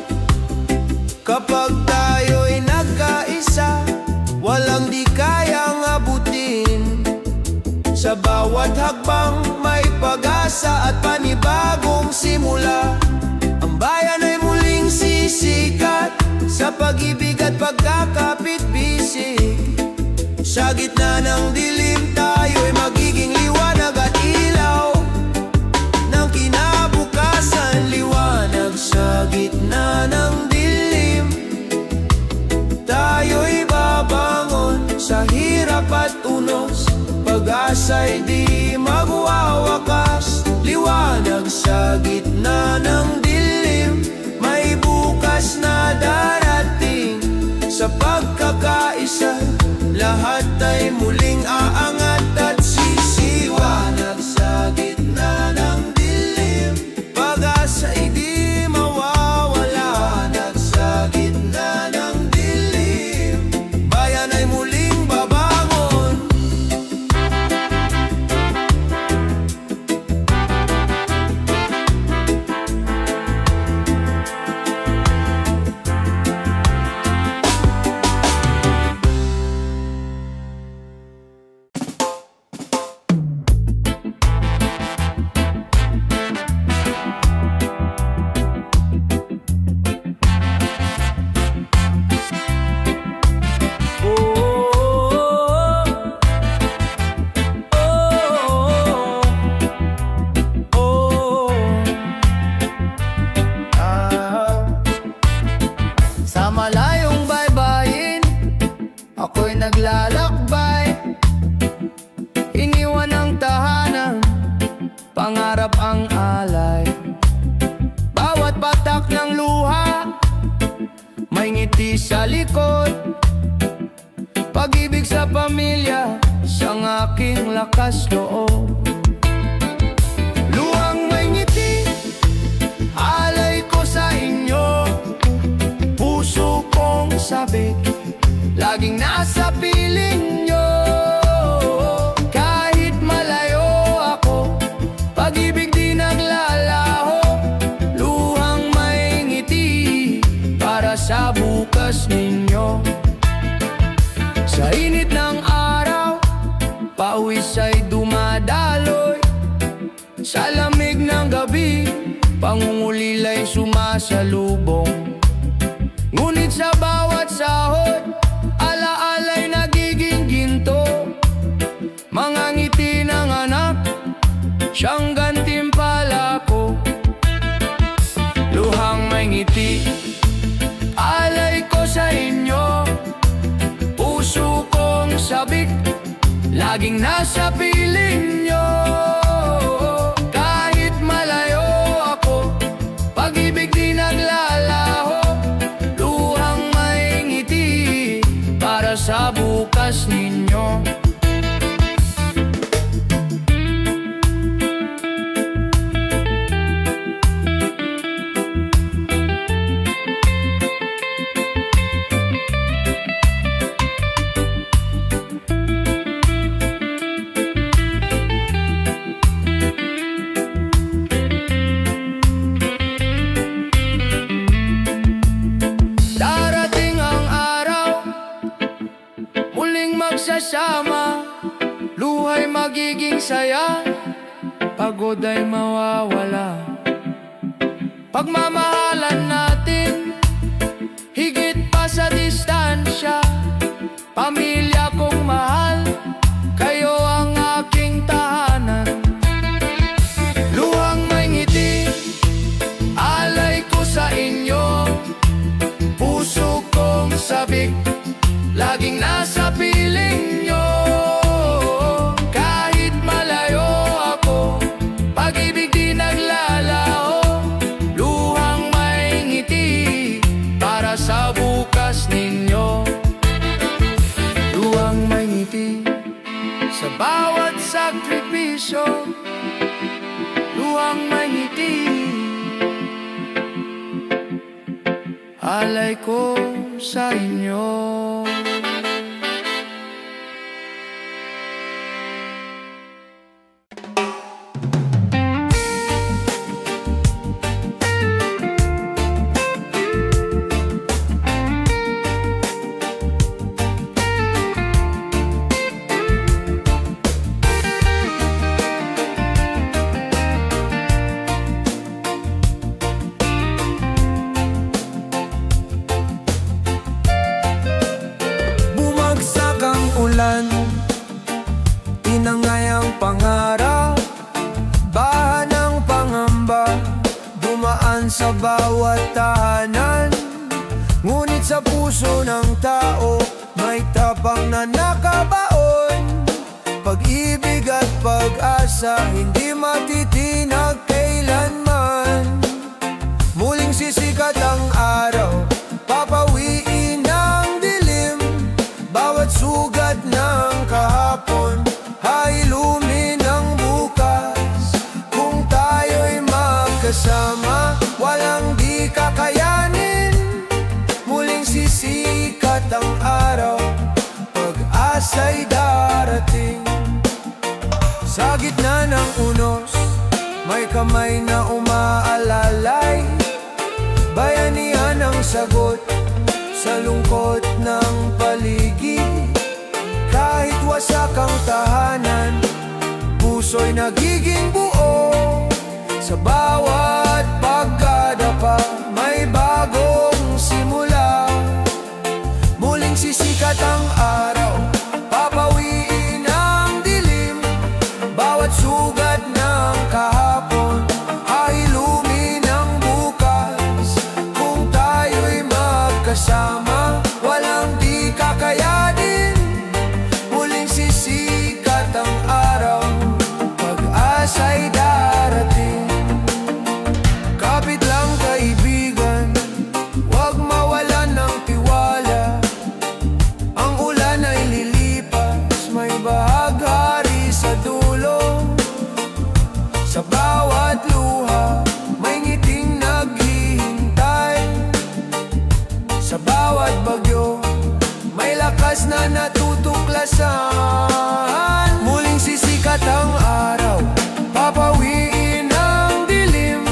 [SPEAKER 4] Kapag tayo'y nagkaisa, walang di kayang abutin. Sa bawat hakbang may pag-asa at panibagong simula. Ang bayan ay muling sisikat sa pag-ibig at pagkakapit-bisig. Sa gitna ng dilim, tayo'y magiging liwanag at ilaw ng kinabukasan. Liwanag sa gitna ng dilim, tayo'y babangon sa hirap at unos. Pag-asa'y di magwawakas. Liwanag sa gitna ng dilim, may bukas na darating. Sa pagkakaisa, lahat ay muling aangat at sisiwanag sa gitna ng dilim. Pag-asa'y di mawawala. Liwanag sa gitna ng dilim, bayan ay muling babangon.
[SPEAKER 1] ako'y naglalakbay. Iniwan ang tahanan, pangarap ang alay. Bawat patak ng luha, may ngiti sa likod. Pag-ibig sa pamilya, siyang aking lakas loob. Luhang may ngiti, alay ko sa inyo. Puso kong sabik, laging nasa piling nyo. Kahit malayo ako, pag-ibig di naglalaho. Luhang may ngiti, para sa bukas ninyo. Sa init ng araw, pawis ay dumadaloy. Sa lamig ng gabi, pangungulila'y sumasalubong. Ngunit sa bawat sahod, alaala'y nagiging ginto. Mga ngiti ng anak, siyang gantimpala ko. Luhang may ngiti, alay ko sa inyo. Puso kong sabik, laging nasa piling nyo. Kahit malayo ako, pag-ibig di naglalaho. Luhang may ngiti, para sa bukas ninyo. Magsasama, luhay magiging saya, pagod ay mawawala. Pagmamahalan natin, higit pa sa distansya. Pamilya kong mahal, kayo ang aking tahanan. Luhang may ngiti, alay ko sa inyo. Puso kong sabik, laging nasa piling nyo. Kahit malayo ako, pag-ibig di naglalaho. Luhang may ngiti, para sa bukas ninyo. Luhang may ngiti, sa bawat sakripisyo. Luhang may ngiti, alay ko sa inyo.
[SPEAKER 4] Tinangay ang pangarap, bahan ng pangamba, dumaan sa bawat tahanan. Ngunit sa puso ng tao, may tapang na nakabaon. Pag-ibig at pag-asa, hindi matitinag kailanman. Muling sisikat ang araw, papawiin ang dilim. Bawat sugat ng kahapon ay ilumin ang bukas. Kung tayo'y magkasama, walang di kakayanin. Muling sisikat ang araw, pag-asa'y darating. Sa gitna ng unos, may kamay na umaalalay. Bayanihan ang sagot sa lungkot ng paligid. Kahit wasak ang tahanan, puso'y nagiging buo. Sa bawat pagdadapa, may bagong simula. Muling sisikat ang araw, papawiin ang dilim. Bawat sugat ng kahapon ay ilumin ang bukas. Kung tayo'y magkasama, walang di kakayanin. bawat bagyo, may lakas na natutuklasan. Muling sisikat ang araw, papawiin ang dilim.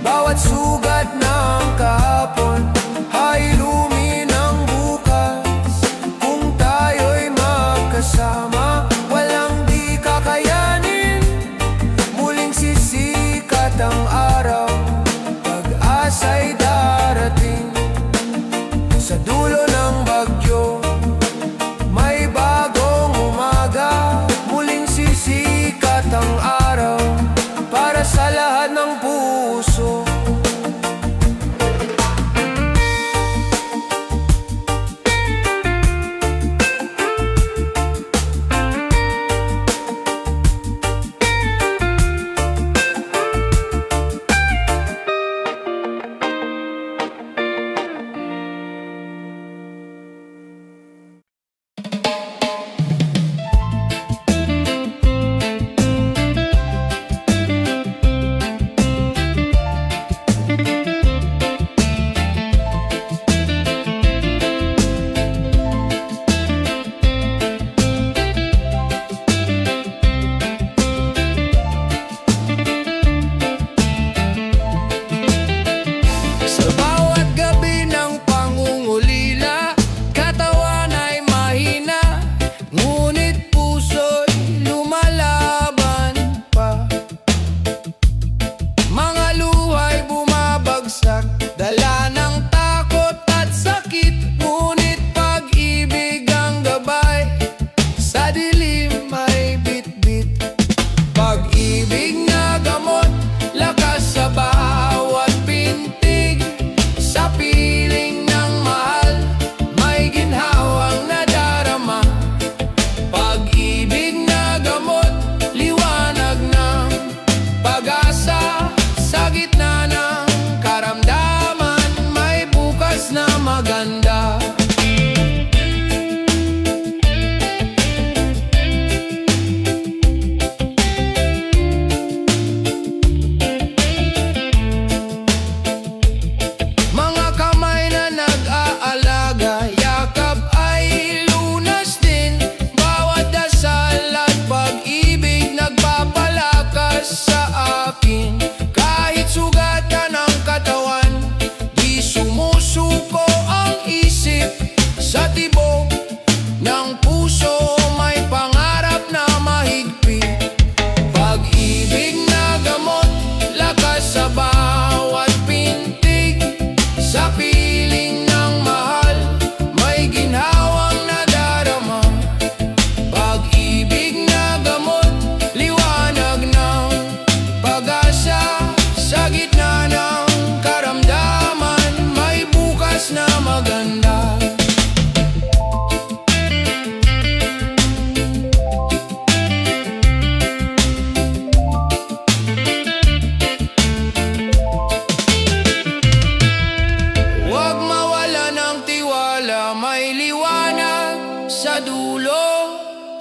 [SPEAKER 4] Bawat sugat ng kahapon ay lumi ng bukas. Kung tayo'y magkasama, walang di kakayanin. Muling sisikat ang araw, pag-asa'y darating. Sa dulo ng bagyo, may bagong umaga. Muling sisikat ang araw para sa lahat ng puso.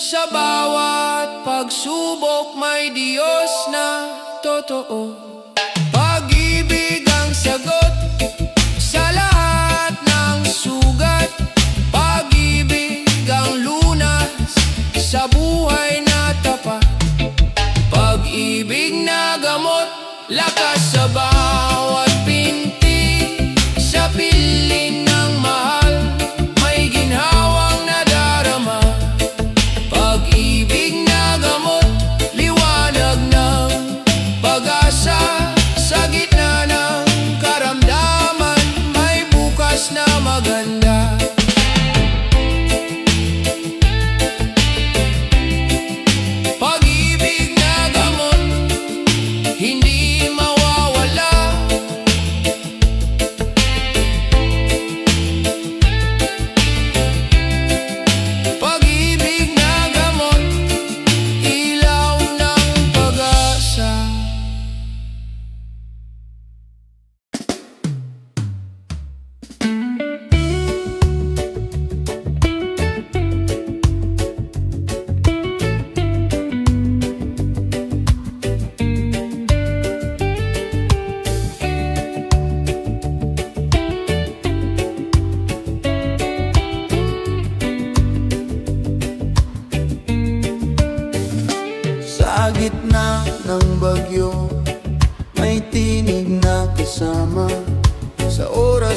[SPEAKER 4] Sa bawat pagsubok may Diyos na totoo. Pag-ibig ang sagot sa lahat ng sugat. Pag-ibig ang lunas sa buhay na tapat. Pag-ibig na gamot, lakas sa bawat pinti. Sa piling ng mahal, may ginhawang nadarama. Pag-ibig na gamot, liwanag ng pag-asa.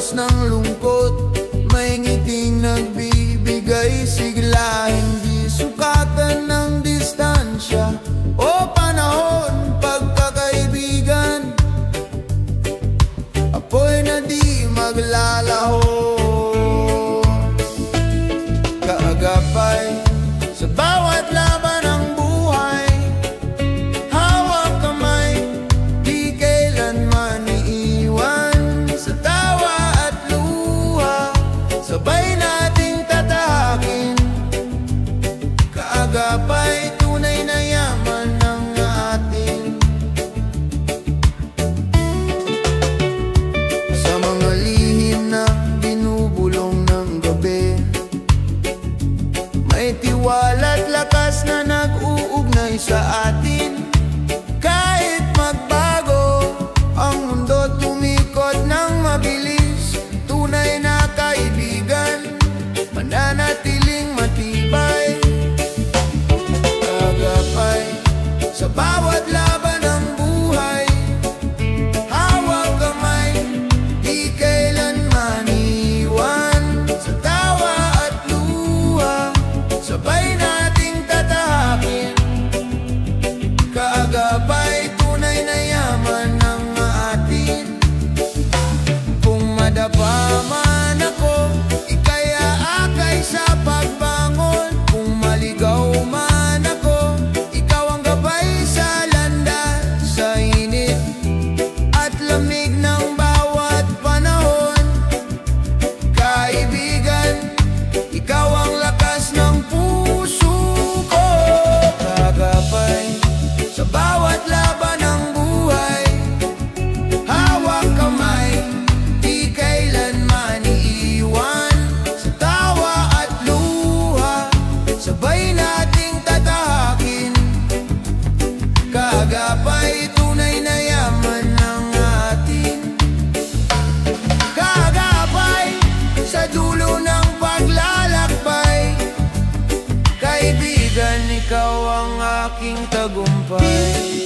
[SPEAKER 4] Iwas ng lungkot, may ngiting nagbibigay sigla. Hindi sukatan ng distansya o panahon, pagkakaibigan. Apoy na di maglalaho, kaagapay sa bawat laban ng buhay. Hawak kamay, di kailanman iiwan. Sa tawa at luha, sabay nating tatahakin. Kaagapay, tunay na yaman ng atin. Sa mga lihim na binubulong ng gabi, may tiwala't lakas na nag-uugnay sa atin. Kahit magbago ang mundo, tumikot ng mabilis, tunay na kaibigan mananatiling matibay. Kaagapay sa bawat laban ng buhay. Hawak kamay, di kailanman iwan. Sa tawa at luha, sabay nating tatahakin. Kaagapay, tunay na yaman ng atin. Kung madapa man ako, ika'y aakay sa pagbangon. Kung maligaw man ako, ikaw ang gabay sa landas. Sa init at lamig ng bawat panahon, kaibigan, ikaw ang lakas ng puso ko. Kaagapay sa bawat laban ng buhay. Hawak kamay, di kailanman iiwan. Sa tawa at luha, sabay nating tatahakin. Kaagapay, tunay na yaman ng atin. Kaagapay sa dulo ng paglalakbay. Kaibigan, ikaw ang aking tagumpay.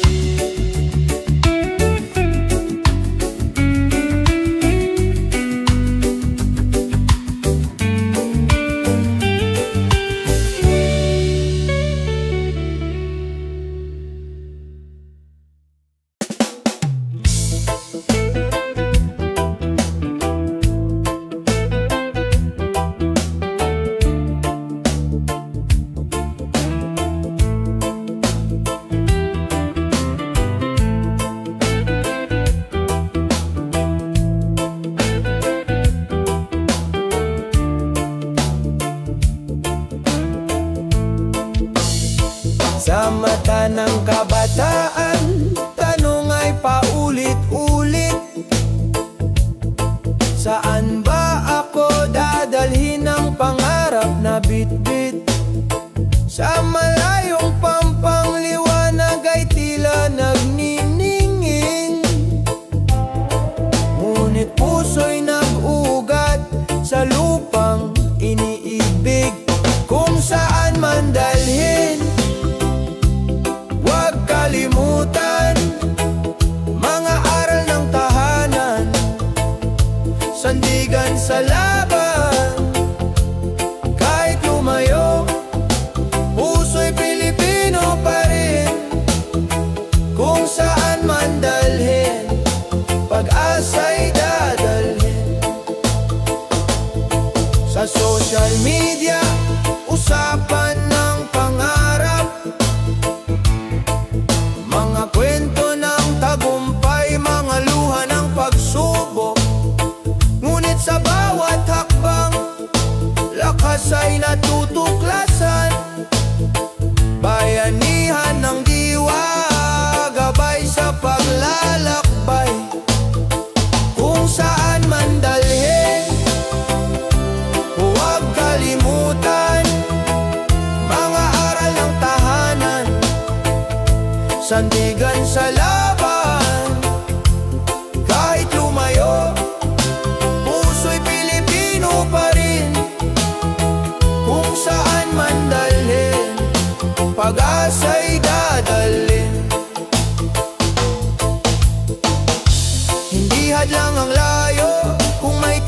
[SPEAKER 4] Sa mata ng kabataan, tanong ay paulit-ulit. Saan ba ako dadalhin ang pangarap na bitbit? Sa malayong pampangliwanag ay tila nagniningin. Ngunit puso'y nag-ugat sa lupang iniibig. Kung saan man dalhin, huwag kalimutan mga aral ng tahanan. Sandigan sa laban, kahit lumayo, puso'y Pilipino pa rin. Kung saan man dalhin, pag-asa'y dadalhin. Sa social media, usapan ng pangarap, mga kwento ng tagumpay, mga luha ng pagsubok. Ngunit sa bawat hakbang, lakas ay natutuklasan. Bayanihan ng diwa, gabay sa paglalakbay. Kung saan man dalhin, huwag kalimutan mga aral ng tahanan. Sandigan sa laban, kahit lumayo, puso'y Pilipino pa rin. Kung saan man dalhin, pag-asa'y dadalhin. Hindi hadlang ang layo kung may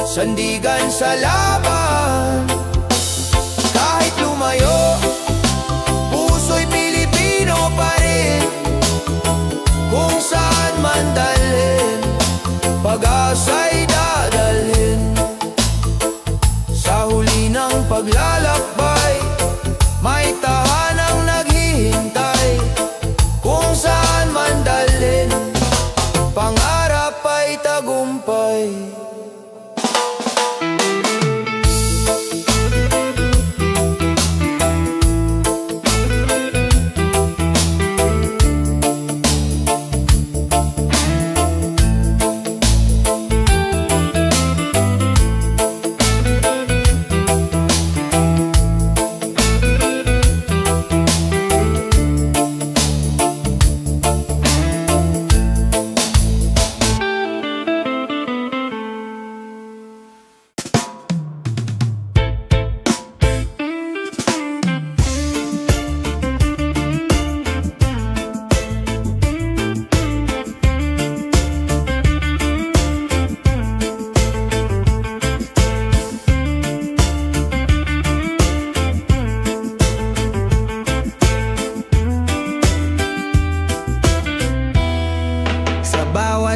[SPEAKER 3] sandigan sa laban. Kahit lumayo, puso'y Pilipino pa rin. Kung saan man dalhin, pag-asa'y dadalhin. Sa huli ng paglalakbay, may tahanang naghihintay. Kung saan man dalhin, pangarap ay tagumpay.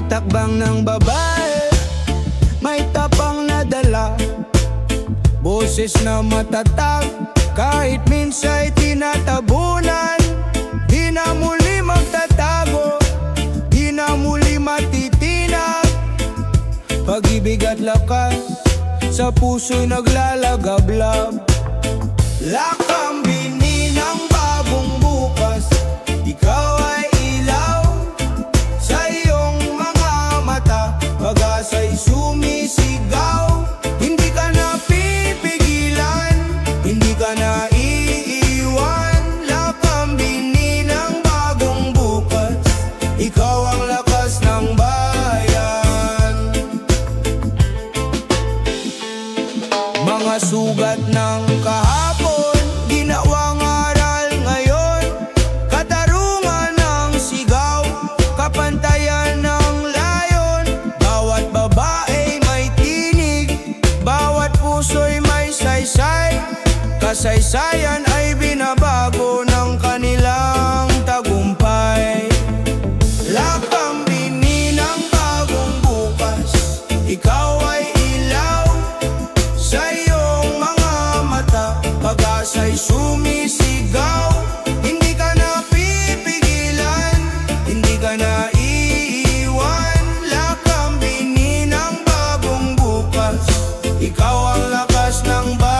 [SPEAKER 4] Takbang ng babae, may tapang na dala, boses na matatag, kahit minsa'y tinatabunan. Di na muli magtatago, di na muli matitinag. Pag-ibig at lakas, sa puso'y naglalagablab. Lakambini ng bagong bukas, ikaw ay ilaw sa iyong mga mata, pag-asa'y sumisigaw. Hindi ka na pipigilan, hindi ka na iiwan. Lakambini ng bagong bukas, ikaw ang lakas ng bayan. Mga sugat ng kahapon, ginawang aral ngayon. Katarungan ng sigaw, kapantayan ng layon. Bawat babae may tinig, bawat puso'y may saysay. Kasaysayan ay binabago ng kanilang tagumpay. Lakambini ng bagong bukas, ikaw ay ilaw sa iyong mga mata, pag-asa'y sumisigaw. Hindi ka na pipigilan, hindi ka na iiwan. Lakambini ng bagong bukas, ikaw ang lakas ng bayan.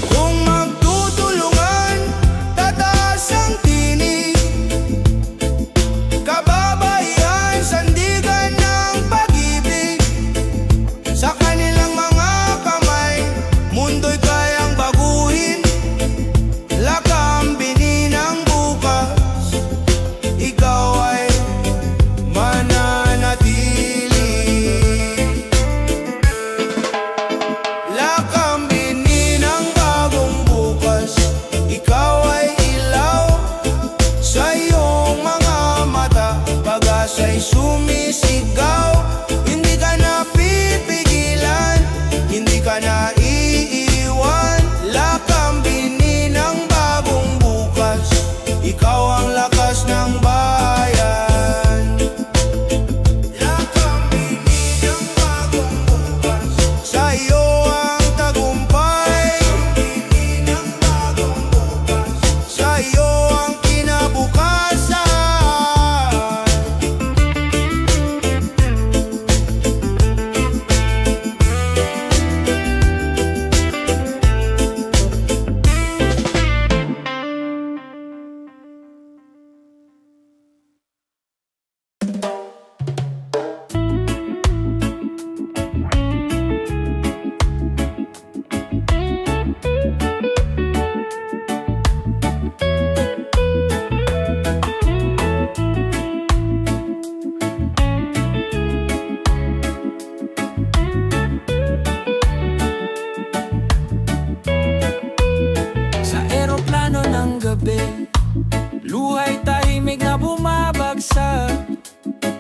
[SPEAKER 4] Kung magtutulungan, tataas ang tinig, kababaihan, sandigan ng pag-ibig. Sa kanilang mga kamay, mundo'y kayang baguhin. Lakambini ng bukas, ikaw ay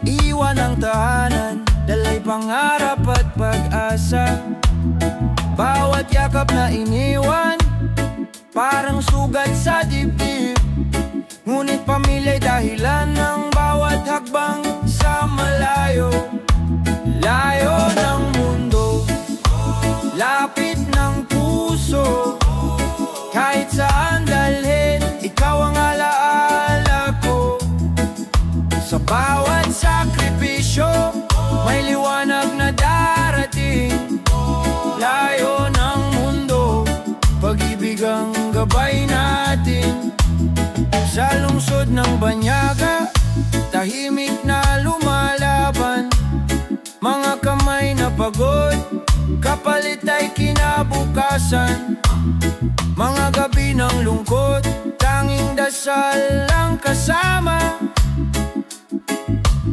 [SPEAKER 4] Iwan ang tahanan, dalay pangarap at pag-asa. Bawat yakap na iniwan, parang sugat sa dibdib. Ngunit pamilya'y dahilan ng bawat hakbang sa malayo. Layo ng mundo, lapit ng puso. Kahit saan dalhin, ikaw ang alaala ko. Sa bawat sakripisyo, may liwanag na darating. Layo ng mundo, pag-ibig ang gabay natin. Sa lungsod ng Banyaga, tahimik na lumalaban. Mga kamay na pagod, kapalit ay kinabukasan. Mga gabi ng lungkot, tanging dasal lang kasama.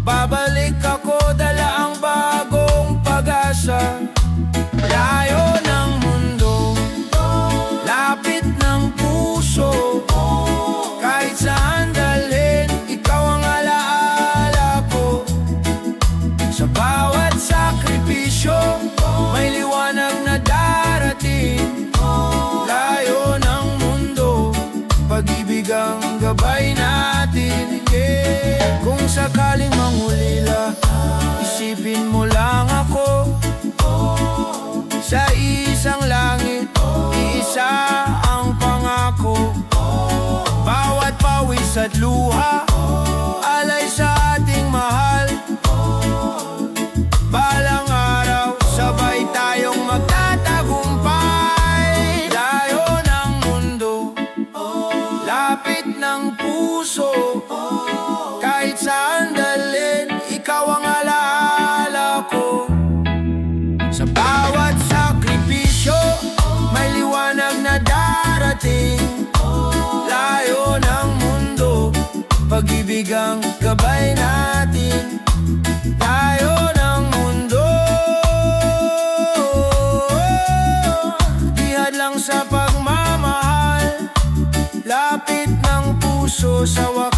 [SPEAKER 4] Babalik ako, dala ang bagong pag-asa. Layo ng mundo, lapit ng puso. Kahit saan dalhin, ikaw ang alaala ko. Sa bawat sakripisyo, may liwanag na darating. Layo ng mundo, pag-ibig ang gabay natin. Kung sakaling mangulila, isipin mo lang ako. Sa isang langit, iisa ang pangako. Bawat pawis at luha, alay sa ating mahal. Balang araw, sabay tayong magtatagumpay. Layo ng mundo, lapit ng puso. Kahit saan dalhin, ikaw ang alaala ko. Sa bawat sakripisyo, may liwanag na darating. Layo ng mundo, pag-ibig ang gabay natin. Layo ng mundo, di hadlang sa pagmamahal. Lapit ng puso sa wakas.